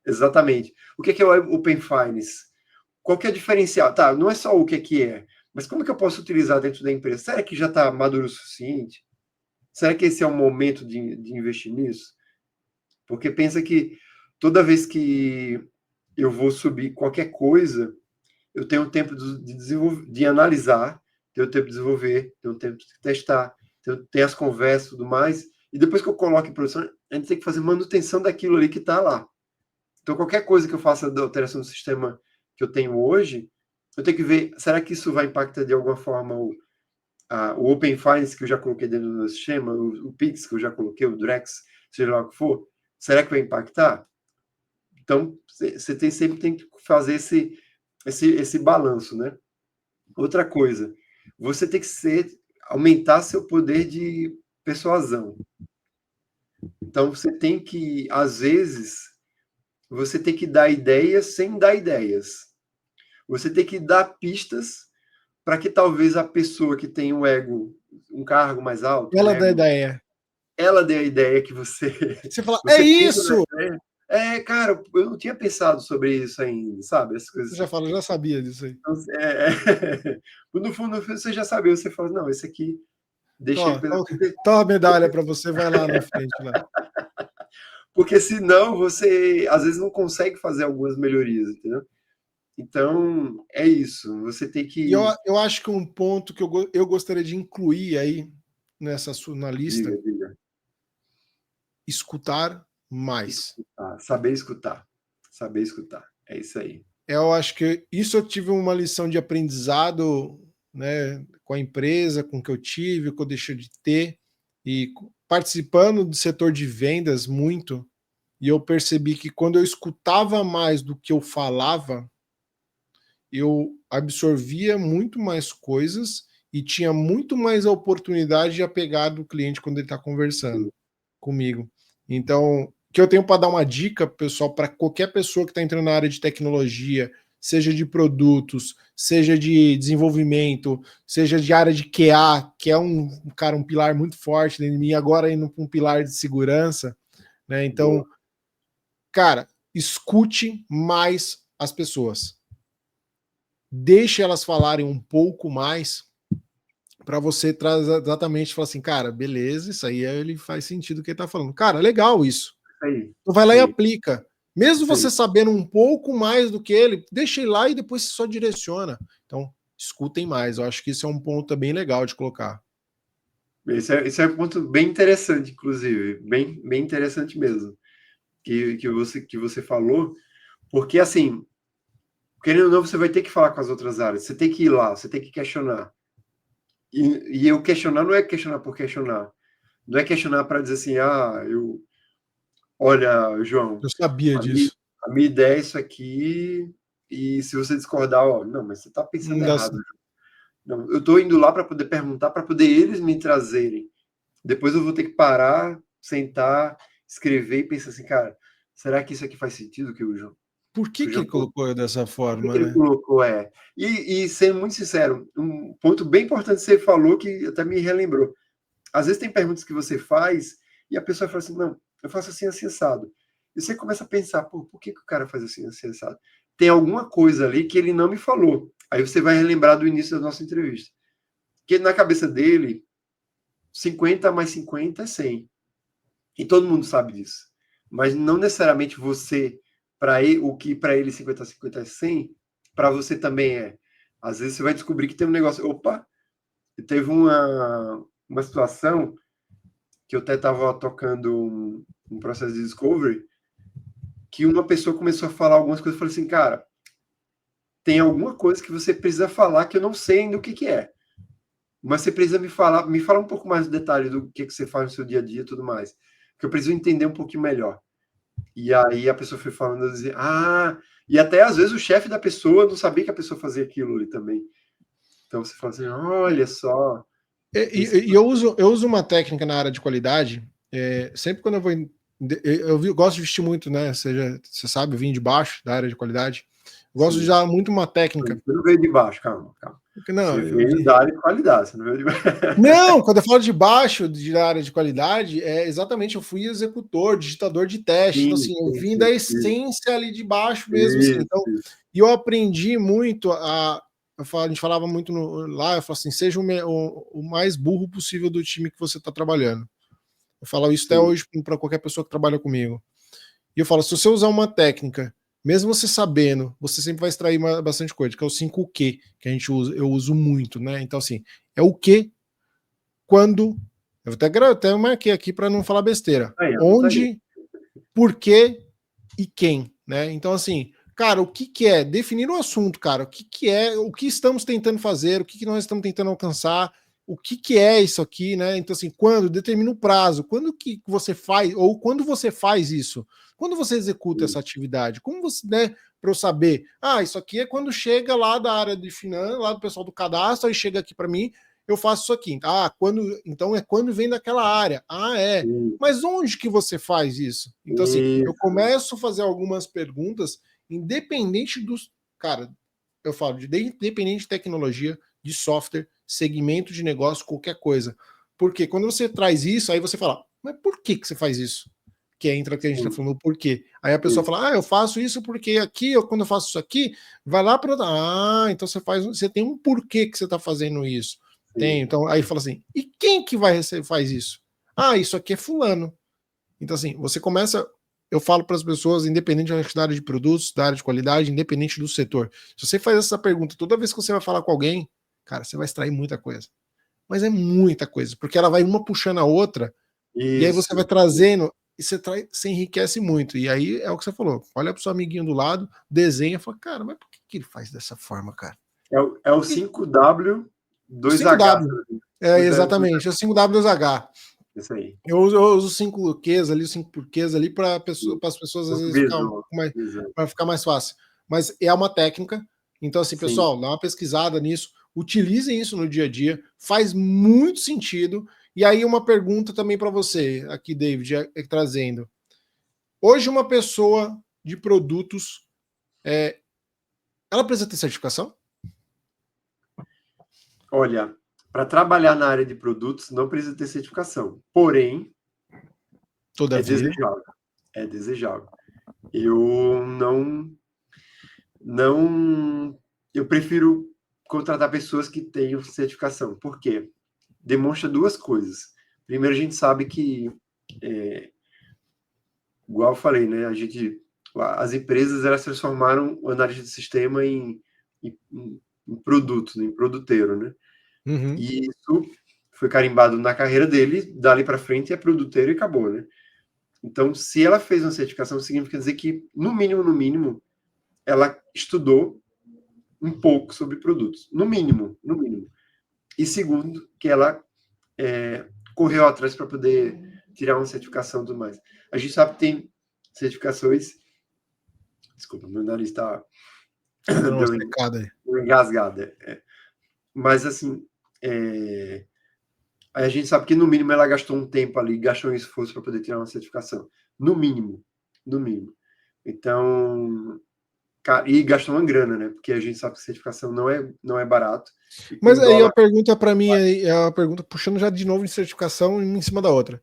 Exatamente. O que é o Open Finance? Qual que é o diferencial? Tá, não é só o que é, mas como que eu posso utilizar dentro da empresa? Será que já está maduro o suficiente? Será que esse é o momento de investir nisso? Porque pensa que toda vez que eu vou subir qualquer coisa, eu tenho tempo de analisar, tenho tempo de desenvolver, tenho tempo de testar, tenho as conversas e tudo mais, e depois que eu coloco em produção, a gente tem que fazer manutenção daquilo ali que está lá. Então, qualquer coisa que eu faça da alteração do sistema que eu tenho hoje, eu tenho que ver, será que isso vai impactar de alguma forma o Open Finance que eu já coloquei dentro do meu sistema, o Pix que eu já coloquei, o Drex, seja lá o que for, será que vai impactar? Então, você sempre tem que fazer esse balanço, né? Outra coisa, você tem que aumentar seu poder de persuasão. Então, você tem que, às vezes, você tem que dar ideias sem dar ideias. Você tem que dar pistas para que talvez a pessoa que tem um ego, um cargo mais alto, ela dá ideia. Ela dê a ideia que você... Você fala, você é isso! cara, eu não tinha pensado sobre isso ainda, sabe? Essas coisas Você já fala, eu já sabia disso aí. Então, no fundo, você já sabia, você fala, não, esse aqui, deixa ele... Toma a medalha para você, vai lá na frente. Lá. Porque senão você, às vezes, não consegue fazer algumas melhorias, entendeu? Então, é isso. Você tem que... eu acho que um ponto que eu gostaria de incluir aí na lista, Diga. escutar mais. Saber escutar. Saber escutar. É isso aí. Eu acho que isso eu tive uma lição de aprendizado, né, com a empresa, com que eu tive, que eu deixei de ter, e participando do setor de vendas muito, e eu percebi que quando eu escutava mais do que eu falava, eu absorvia muito mais coisas e tinha muito mais a oportunidade de apegar do cliente quando ele está conversando comigo. Então, o que eu tenho para dar uma dica, pessoal, para qualquer pessoa que está entrando na área de tecnologia, seja de produtos, seja de desenvolvimento, seja de área de QA, que é um pilar muito forte dentro de mim, agora indo para um pilar de segurança, né? Então, cara, escute mais as pessoas. Deixe elas falarem um pouco mais para você exatamente falar assim, cara, beleza, isso aí ele faz sentido o que ele tá falando. Cara, legal isso. Então vai lá e aplica. Mesmo você sabendo um pouco mais do que ele, deixa ele lá e depois você só direciona. Então, escutem mais. Eu acho que isso é um ponto bem legal de colocar. Esse é um ponto bem interessante, inclusive. Bem interessante mesmo. Que você falou. Porque, assim, querendo ou não, você vai ter que falar com as outras áreas. Você tem que ir lá, você tem que questionar. E eu questionar não é questionar por questionar. Não é questionar para dizer assim, olha, João, eu sabia disso. A minha ideia é isso aqui, e se você discordar, não, mas você está pensando errado, João. Não, eu estou indo lá para poder perguntar, para poder eles me trazerem. Depois eu vou ter que parar, sentar, escrever e pensar assim, cara, será que isso aqui faz sentido que o João... Por que ele colocou dessa forma? Por que ele colocou, E sendo muito sincero, um ponto bem importante que você falou, que até me relembrou. Às vezes tem perguntas que você faz e a pessoa fala assim, não, eu faço assim, assim, assado. E você começa a pensar, por que o cara faz assim, assim, assado? Tem alguma coisa ali que ele não me falou. Aí você vai relembrar do início da nossa entrevista. Que na cabeça dele, 50 mais 50 é 100. E todo mundo sabe disso. Mas não necessariamente você, o que para ele 50-50 é 100, para você também é. Às vezes você vai descobrir que tem um negócio. Opa, teve uma situação que eu até estava tocando um processo de discovery, que uma pessoa começou a falar algumas coisas e falou assim, cara, tem alguma coisa que você precisa falar que eu não sei ainda o que é. Mas você precisa me falar um pouco mais do detalhe do que você faz no seu dia a dia e tudo mais. Que eu preciso entender um pouquinho melhor. E aí a pessoa foi falando, eu dizia, e até às vezes o chefe da pessoa não sabia que a pessoa fazia aquilo ali também. Então você fala assim, olha só. Eu uso uma técnica na área de qualidade, sempre quando eu vou Eu gosto de vestir muito, né? Você sabe, eu vim de baixo, da área de qualidade. Eu gosto de Sim. usar muito uma técnica. Você não veio de baixo, calma. Não, Você veio da área de qualidade, você não veio de baixo. não, quando eu falo de baixo, de área de qualidade, é exatamente, eu fui executor, digitador de teste. Então, Sim, assim, eu sim, vim da sim. essência ali de baixo mesmo, assim. Isso, Então, isso. e eu aprendi muito a gente falava muito lá, eu falo assim, seja o mais burro possível do time que você está trabalhando. Eu falo isso até Sim. hoje para qualquer pessoa que trabalha comigo. E eu falo, se você usar uma técnica, mesmo você sabendo, você sempre vai extrair bastante coisa, que é o 5Q, que a gente usa, eu uso muito, né? Então, assim, é o que, quando. Eu até marquei aqui para não falar besteira. Aí, anota aí. Onde, por quê e quem, né? Então, assim, cara, o que, que é? Definir o assunto, cara. O que, que é? O que estamos tentando fazer? O que, que nós estamos tentando alcançar? O que, que é isso aqui, né? Então, assim, quando determina o prazo, quando que você faz, ou quando você faz isso, quando você executa essa atividade, como você, né, para eu saber, isso aqui é quando chega lá da área de finanças, lá do pessoal do cadastro, aí chega aqui para mim, eu faço isso aqui. Então é quando vem daquela área. É. Sim. Mas onde que você faz isso? Então, assim, eu Isso. começo a fazer algumas perguntas, independente dos. Cara, eu falo independente de tecnologia, de software, segmento de negócio, qualquer coisa. Porque quando você traz isso, aí você fala, mas por que você faz isso? Que entra que a gente está Sim. falando o porquê. Aí a pessoa Isso. fala, eu faço isso porque aqui, quando eu faço isso aqui, vai lá para. Então você tem um porquê que você está fazendo isso. Tem. Sim. Então, aí fala assim, e quem que faz isso? Isso aqui é fulano. Então, assim, você começa. Eu falo para as pessoas, independente da área de produtos, da área de qualidade, independente do setor. Se você faz essa pergunta toda vez que você vai falar com alguém, cara, você vai extrair muita coisa. Mas é muita coisa, porque ela vai uma puxando a outra, e aí você vai Isso. trazendo, e você enriquece muito. E aí é o que você falou: olha para o seu amiguinho do lado, desenha e fala, cara, mas por que ele faz dessa forma, cara? É o 5W, 2H. 5W. Cuidado, Exatamente, é o 5W2H. isso aí. Eu uso 5Qs ali, 5 porquês ali para as pessoas às vezes ficar um Visão. pouco mais Visão. para ficar mais fácil. Mas é uma técnica. Então, assim, Sim. pessoal, dá uma pesquisada nisso, utilizem isso no dia a dia, faz muito sentido. E aí, uma pergunta também para você, aqui, David, trazendo. Hoje, uma pessoa de produtos, ela precisa ter certificação? Olha, para trabalhar na área de produtos não precisa ter certificação. Porém, é Todavia. desejável. É desejável. Eu não, eu prefiro contratar pessoas que tenham certificação. Por quê? Demonstra duas coisas. Primeiro, a gente sabe que, igual eu falei, né? As empresas elas transformaram o análise de sistema em produto, em produteiro, né? Uhum. E isso foi carimbado na carreira dele, dali para frente é produteiro e acabou, né? Então, se ela fez uma certificação, significa dizer que, no mínimo, ela estudou um pouco sobre produtos. No mínimo, no mínimo. E segundo, que ela correu atrás para poder tirar uma certificação e tudo mais. A gente sabe que tem certificações. Desculpa, meu nariz está. Dando uma Deu secada aí. uma engasgada. Mas, assim, a gente sabe que, no mínimo, ela gastou um tempo ali, gastou um esforço para poder tirar uma certificação. No mínimo. No mínimo. Então, e gastou uma grana, né? Porque a gente sabe que certificação não é barato. E com Mas o aí a dólar. pergunta para mim é a pergunta puxando já de novo de certificação em cima da outra.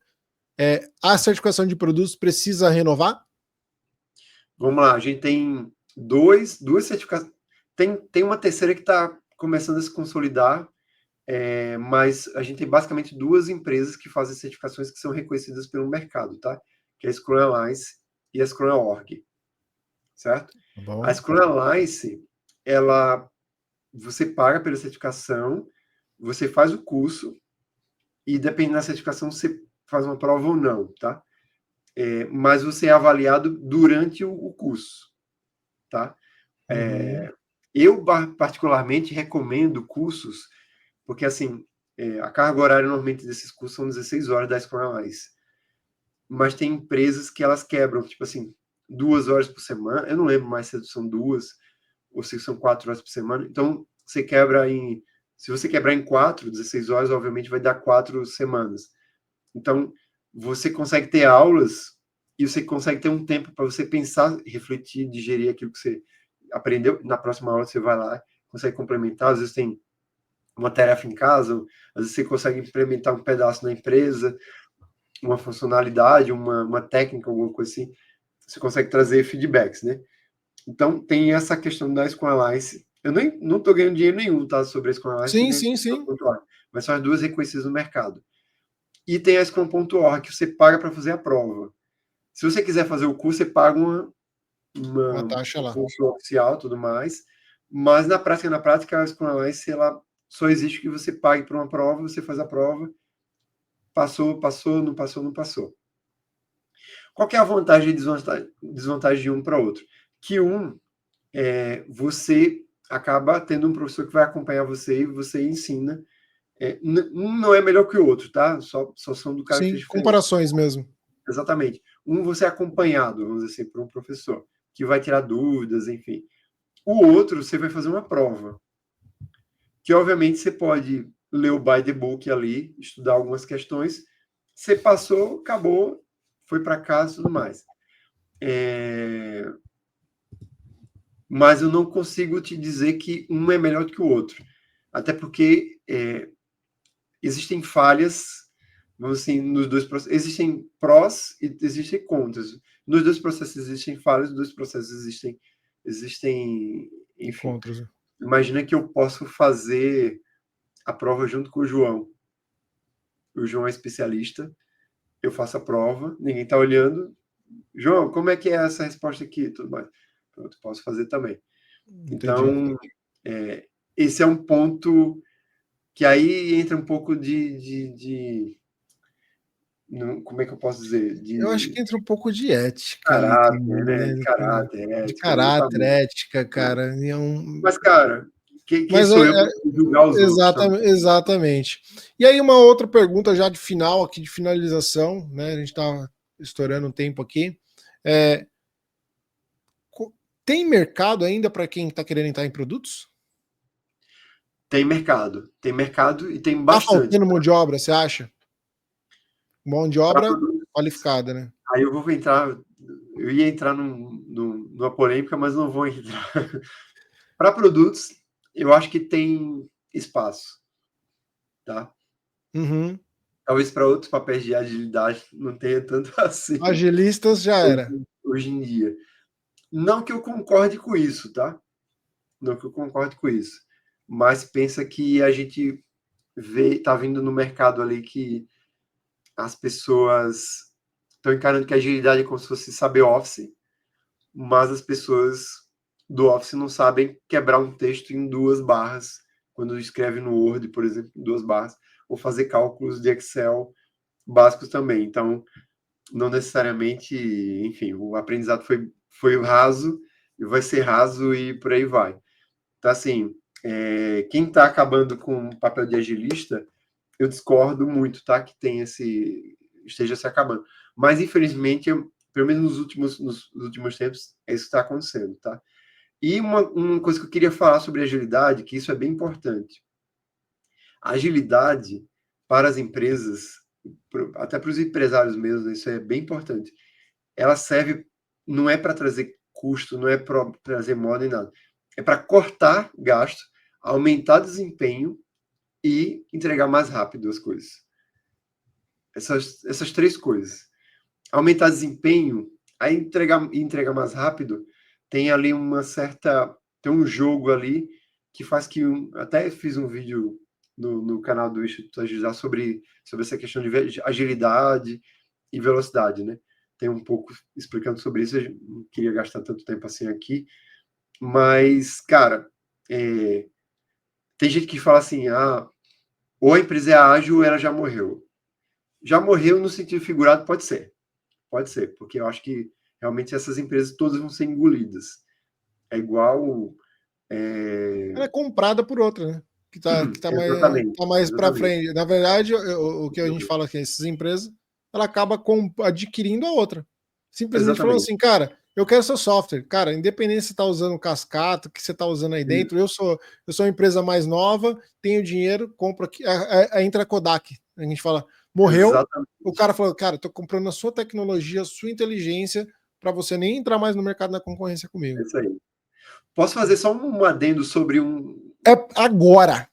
A certificação de produtos precisa renovar? Vamos lá, a gente tem duas certificações. Tem uma terceira que está começando a se consolidar, mas a gente tem basicamente duas empresas que fazem certificações que são reconhecidas pelo mercado, tá? Que é a Scrum Alliance e a Scrum Org, certo? Tá A bom. Scrum Alliance, você paga pela certificação, você faz o curso e dependendo da certificação você faz uma prova ou não, tá? Mas você é avaliado durante o curso, tá? Uhum. Eu, particularmente, recomendo cursos, porque, assim, a carga horária normalmente desses cursos são 16 horas da Scrum Alliance. Mas tem empresas que elas quebram, tipo assim, 2 horas por semana. Eu não lembro mais se são 2 ou se são 4 horas por semana. Então, você quebra em. Se você quebrar em 16 horas, obviamente vai dar 4 semanas. Então, você consegue ter aulas e você consegue ter um tempo para você pensar, refletir, digerir aquilo que você aprendeu. Na próxima aula você vai lá, consegue complementar. Às vezes tem uma tarefa em casa, às vezes você consegue implementar um pedaço na empresa, uma funcionalidade, uma técnica, alguma coisa assim. Você consegue trazer feedbacks, né? Então, tem essa questão da Scrum Alliance. Eu nem, não estou ganhando dinheiro nenhum, tá? Sobre a Scrum Alliance, Sim, nem sim, sim. mas são as duas reconhecidas no mercado. E tem a Scrum.org, que você paga para fazer a prova. Se você quiser fazer o curso, você paga Uma um taxa lá. curso oficial, tudo mais. Mas na prática, a Scrum Alliance, ela só existe que você pague para uma prova, você faz a prova, passou, passou, não passou, não passou. Qual que é a vantagem e desvantagem de um para outro? Que você acaba tendo um professor que vai acompanhar você e você ensina. Um não é melhor que o outro, tá? Só são do Sim, características diferentes. comparações mesmo. Exatamente. Um você é acompanhado, vamos dizer assim, por um professor, que vai tirar dúvidas, enfim. O outro, você vai fazer uma prova, que obviamente você pode ler o by the book ali, estudar algumas questões, você passou, acabou, foi para casa e tudo mais. Mas eu não consigo te dizer que um é melhor do que o outro. Até porque existem falhas, vamos assim, nos dois processos. Existem prós e existem contras. Nos dois processos existem falhas, nos dois processos existem, enfim. Contras. Imagina que eu posso fazer a prova junto com o João. O João é especialista, eu faço a prova, ninguém está olhando. João, como é que é essa resposta aqui? Tudo mais. Pronto, posso fazer também. Entendi. Então, esse é um ponto que aí entra um pouco como é que eu posso dizer? Eu acho De que entra um pouco de ética ali caráter, também, né? né? De caráter, De ética, caráter, exatamente. ética, cara. Mas, cara, quem Mas sou eu para julgar os outros também? exatamente. E aí, uma outra pergunta já de final, aqui de finalização, né? A gente está estourando um tempo aqui. É, tem mercado ainda para quem está querendo entrar em produtos? Tem mercado e tem Tá bastante. faltando mão de obra, você acha? Mão de Pra obra produtos, qualificada, né? aí eu ia entrar numa polêmica, mas não vou entrar. Para produtos, eu acho que tem espaço, tá? Uhum. Talvez para outros papéis de agilidade não tenha tanto assim Agilistas já era. hoje em dia. Não que eu concorde com isso, tá? Não que eu concorde com isso. Mas pensa que a gente tá vindo no mercado ali que as pessoas estão encarando que a agilidade é como se fosse saber Office, mas as pessoas do Office não sabem quebrar um texto em 2 barras, quando escreve no Word, por exemplo, em 2 barras, ou fazer cálculos de Excel básicos também. Então, não necessariamente, enfim, o aprendizado foi raso, e vai ser raso e por aí vai. Então, assim, quem está acabando com o papel de agilista, eu discordo muito, tá? Que esteja se acabando. Mas, infelizmente, pelo menos nos últimos tempos, é isso que está acontecendo, tá? E uma coisa que eu queria falar sobre agilidade, que isso é bem importante. A agilidade para as empresas, até para os empresários mesmo, isso é bem importante. Ela serve, não é para trazer custo, não é para trazer moda nem nada. É para cortar gasto, aumentar desempenho e entregar mais rápido as coisas. Essas 3 coisas. Aumentar desempenho, aí entregar mais rápido, tem ali tem um jogo ali que faz que até fiz um vídeo no canal do Instituto Agilizar sobre essa questão de agilidade e velocidade, né? Tem um pouco explicando sobre isso, eu não queria gastar tanto tempo assim aqui, mas, cara, tem gente que fala assim, ou a empresa é ágil ou ela já morreu. Já morreu no sentido figurado, pode ser, porque eu acho que realmente essas empresas todas vão ser engolidas. É igual. Ela é comprada por outra, né? Exatamente, Tá mais para exatamente, frente. Na verdade, o que a gente exatamente, fala que essas empresas, ela acaba adquirindo a outra. Simplesmente falando exatamente. assim, cara, eu quero seu software. Cara, independente se você está usando cascata, o que você está usando aí E- dentro, eu sou uma empresa mais nova, tenho dinheiro, compro aqui. Entra a Kodak. A gente fala, Morreu, Exatamente. o cara falou, cara, tô comprando a sua tecnologia, a sua inteligência, para você nem entrar mais no mercado na concorrência comigo. É isso aí. Posso fazer só um adendo sobre É agora.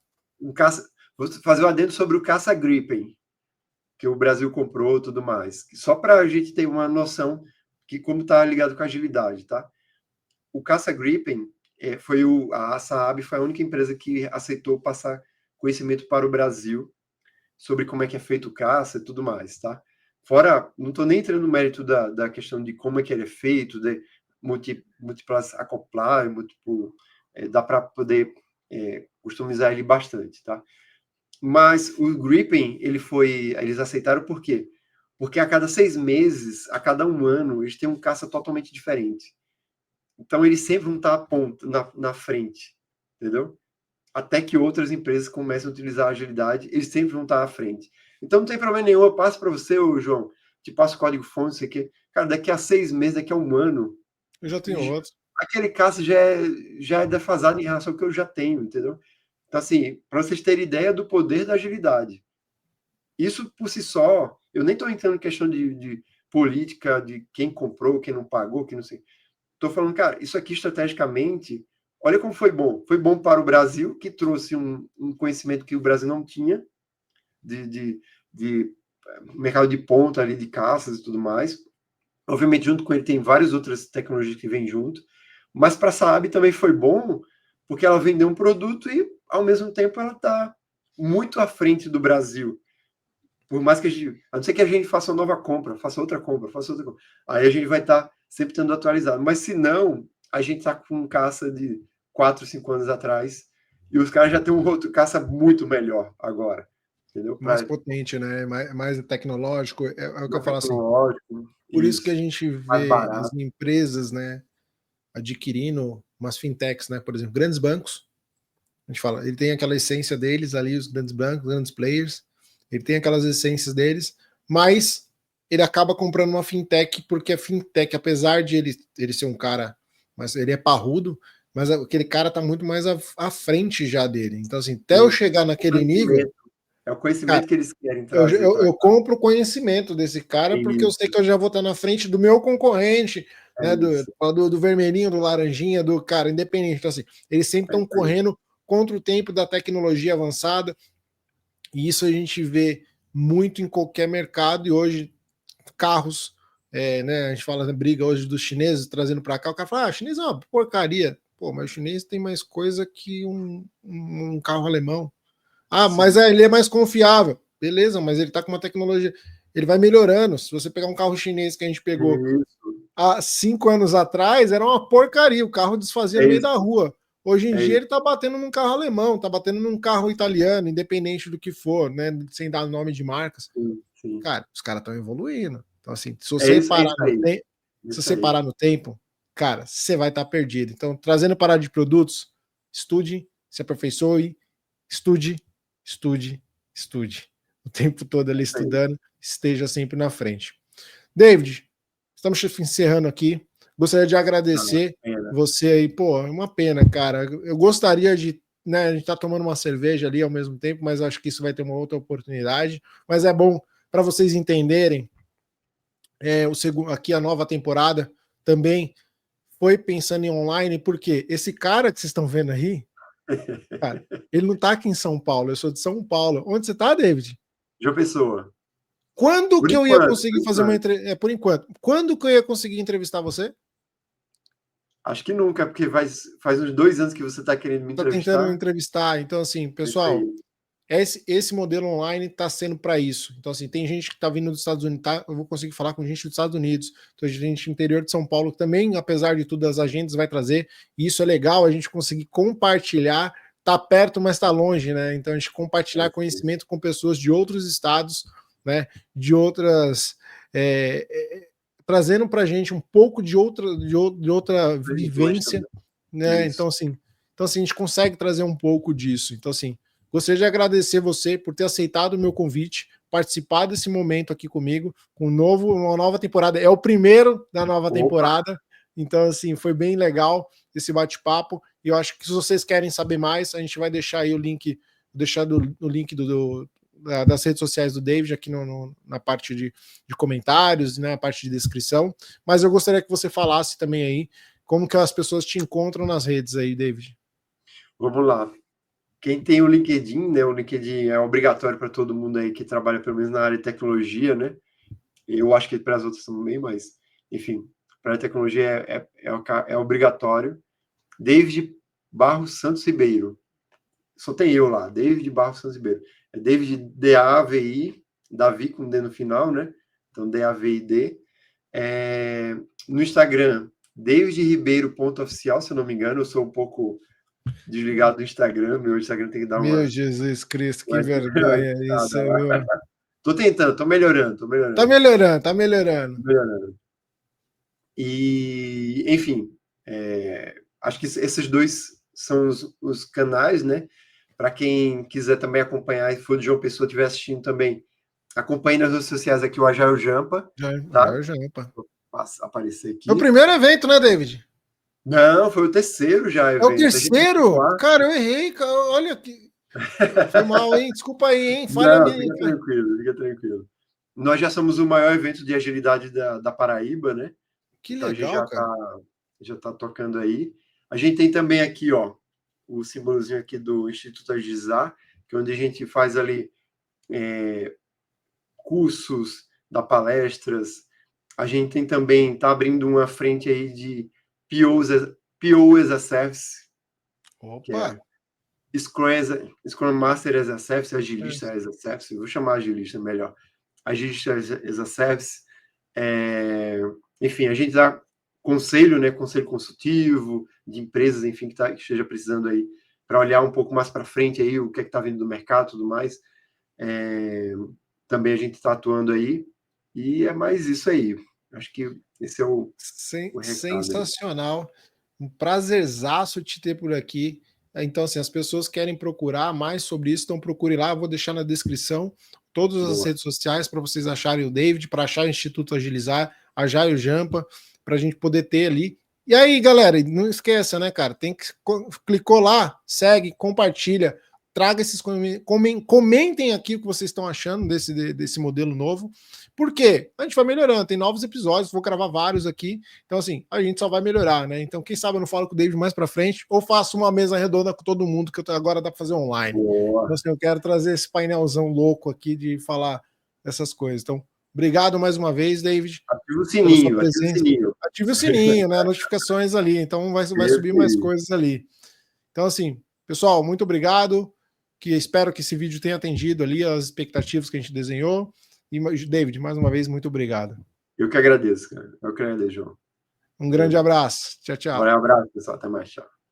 Vou fazer um adendo sobre o caça Gripen, que o Brasil comprou e tudo mais. Só para a gente ter uma noção que como está ligado com a agilidade, tá? O caça Gripen a Saab foi a única empresa que aceitou passar conhecimento para o Brasil sobre como é que é feito o caça e tudo mais, tá? Fora, não estou nem entrando no mérito da questão de como é que ele é feito, de múltiplas acoplar, dá para poder customizar ele bastante, tá? Mas o Gripen, eles aceitaram por quê? Porque a cada 6 meses, a cada 1 ano, eles têm um caça totalmente diferente. Então, eles sempre vão estar na frente, entendeu? Até que outras empresas comecem a utilizar a agilidade, eles sempre vão estar à frente. Então, não tem problema nenhum. Eu passo para você, João, te passo o código-fonte, não sei o quê. Cara, daqui a 6 meses, daqui a 1 ano, Eu já tenho outro. aquele caça já é defasado em relação ao que eu já tenho, entendeu? Então, assim, para vocês terem ideia do poder da agilidade. Isso, por si só, eu nem estou entrando em questão de política, de quem comprou, quem não pagou, quem não sei. Estou falando, cara, isso aqui estrategicamente, olha como foi bom. Foi bom para o Brasil, que trouxe um conhecimento que o Brasil não tinha, de mercado de ponta ali, de caças e tudo mais. Obviamente, junto com ele, tem várias outras tecnologias que vêm junto. Mas para a Saab também foi bom, porque ela vendeu um produto e, ao mesmo tempo, ela está muito à frente do Brasil. Por mais que a não ser que a gente faça uma nova compra, faça outra compra, aí a gente vai estar sempre tendo atualizado. Mas se não, a gente está com um caça de 4, 5 anos atrás e os caras já têm um outro caça muito melhor agora, entendeu? Mais potente, né? Mais tecnológico. É o que eu falo assim. Por isso que a gente vê as empresas, né, adquirindo umas fintechs, né? Por exemplo, grandes bancos. A gente fala, ele tem aquela essência deles ali, os grandes bancos, grandes players. Ele tem aquelas essências deles, mas ele acaba comprando uma fintech, porque a fintech, apesar de ele ser um cara, mas ele é parrudo, mas aquele cara tá muito mais à frente já dele. Então, assim, até eu chegar naquele nível. É o conhecimento cara, que eles querem trazer. Eu compro o conhecimento desse cara, porque eu sei que eu já vou estar na frente do meu concorrente, né? Do vermelhinho, do laranjinha, do cara, independente. Então, assim, eles sempre estão correndo contra o tempo da tecnologia avançada. E isso a gente vê muito em qualquer mercado, e hoje carros, né, a gente fala da briga hoje dos chineses trazendo para cá, o cara fala, chinês é uma porcaria. Pô, mas o chinês tem mais coisa que um carro alemão. Mas ele é mais confiável. Beleza, mas ele tá com uma tecnologia, ele vai melhorando. Se você pegar um carro chinês que a gente pegou há 5 anos atrás, era uma porcaria, o carro desfazia no meio da rua. Hoje em dia ele tá batendo num carro alemão, tá batendo num carro italiano, independente do que for, né? Sem dar nome de marcas. Sim. Cara, os caras estão evoluindo. Então, assim, se você parar no tempo, cara, você vai estar perdido. Então, trazendo parada de produtos, estude, se aperfeiçoe, estude. O tempo todo ali estudando, esteja sempre na frente. David, estamos encerrando aqui. Gostaria de agradecer você aí, pô, é uma pena, cara. Eu gostaria de, né, a gente tá tomando uma cerveja ali ao mesmo tempo, mas acho que isso vai ter uma outra oportunidade. Mas é bom para vocês entenderem. Aqui a nova temporada também foi pensando em online, porque esse cara que vocês estão vendo aí, cara, ele não tá aqui em São Paulo, eu sou de São Paulo. Onde você tá, David? João Pessoa. Quando que eu ia conseguir fazer uma entrevista? Por enquanto. Quando que eu ia conseguir entrevistar você? Acho que nunca, porque faz uns 2 anos que você está querendo me entrevistar. Tá tentando me entrevistar. Então, assim, pessoal, esse modelo online está sendo para isso. Então, assim, tem gente que está vindo dos Estados Unidos, eu vou conseguir falar com gente dos Estados Unidos, então, gente do interior de São Paulo também, apesar de tudo, as agendas vai trazer, e isso é legal, a gente conseguir compartilhar, tá perto, mas está longe, né? Então, a gente compartilhar conhecimento com pessoas de outros estados, né? De outras. Trazendo para a gente um pouco de outra vivência, né? Então, assim, a gente consegue trazer um pouco disso. Então, assim, gostaria de agradecer você por ter aceitado o meu convite, participar desse momento aqui comigo, com uma nova temporada. É o primeiro da nova temporada. Então, assim, foi bem legal esse bate-papo. E eu acho que se vocês querem saber mais, a gente vai deixar aí o link, o link das redes sociais do David aqui na parte de comentários, né, na parte de descrição, mas eu gostaria que você falasse também aí como que as pessoas te encontram nas redes aí, David. Vamos lá. Quem tem o LinkedIn, né? O LinkedIn é obrigatório para todo mundo aí que trabalha pelo menos na área de tecnologia, né? Eu acho que para as outras também, mas enfim, para a tecnologia é obrigatório. David Barros Santos Ribeiro. Só tem eu lá, David Barros Santos Ribeiro. É David D-A-V-I, Davi com D no final, né? Então D-A-V-I-D. No Instagram, davidribeiro.oficial, se eu não me engano, eu sou um pouco desligado do Instagram, meu Instagram tem que dar Meu uma... Jesus Cristo, que vergonha isso, meu. Tô tentando, tô melhorando. Tá melhorando, tá melhorando. E, enfim, acho que esses dois são os canais, né? Para quem quiser também acompanhar, e for de João Pessoa, estiver assistindo também, acompanhe nas redes sociais aqui o Agile Jampa, tá? Jampa. Vou aparecer É o aqui. primeiro evento, né, David? Não, foi o terceiro já É o evento. terceiro? Cara, eu errei, cara. Olha que. Foi mal, hein? Desculpa aí, hein? Falha Não, minha. fica tranquilo. Nós já somos o maior evento de agilidade da Paraíba, né? Que Então a gente legal, cara. já tá tocando aí. A gente tem também aqui, ó, o símbolozinho aqui do Instituto Agilizar, que é onde a gente faz ali cursos, dá palestras. A gente tem também, tá abrindo uma frente aí de PO as a Service, que Opa! é Scrum Master as a Service, Agilista as a Service, vou chamar Agilista melhor. Agilista as a Service. Enfim, a gente dá conselho, né, conselho consultivo de empresas, enfim, que esteja precisando aí, para olhar um pouco mais para frente aí, o que é que está vindo do mercado e tudo mais. Também a gente está atuando aí, e é mais isso aí. Acho que esse é o recado. Sensacional. Um prazerzaço te ter por aqui. Então, assim, as pessoas querem procurar mais sobre isso, então procure lá. Eu vou deixar na descrição todas as Boa. redes sociais para vocês acharem o David, para achar o Instituto Agilizar, a Jaio Jampa, para a gente poder ter ali. E aí, galera, não esqueça, né, cara? Tem que clicou lá, segue, compartilha, traga esses comentem aqui o que vocês estão achando desse modelo novo. Por quê? A gente vai melhorando, tem novos episódios, vou gravar vários aqui. Então, assim, a gente só vai melhorar, né? Então, quem sabe eu não falo com o David mais pra frente, ou faço uma mesa redonda com todo mundo, que agora dá pra fazer online. Boa. Então, assim, eu quero trazer esse painelzão louco aqui de falar essas coisas. Então, obrigado mais uma vez, David. Ativa o sininho, Ative o sininho, né? Notificações ali. Então, vai subir mais coisas ali. Então, assim, pessoal, muito obrigado. Que espero que esse vídeo tenha atendido ali as expectativas que a gente desenhou. E, David, mais uma vez, muito obrigado. Eu que agradeço, cara. Eu que agradeço, João. Um grande abraço. Tchau, tchau. Um abraço, pessoal. Até mais. Tchau.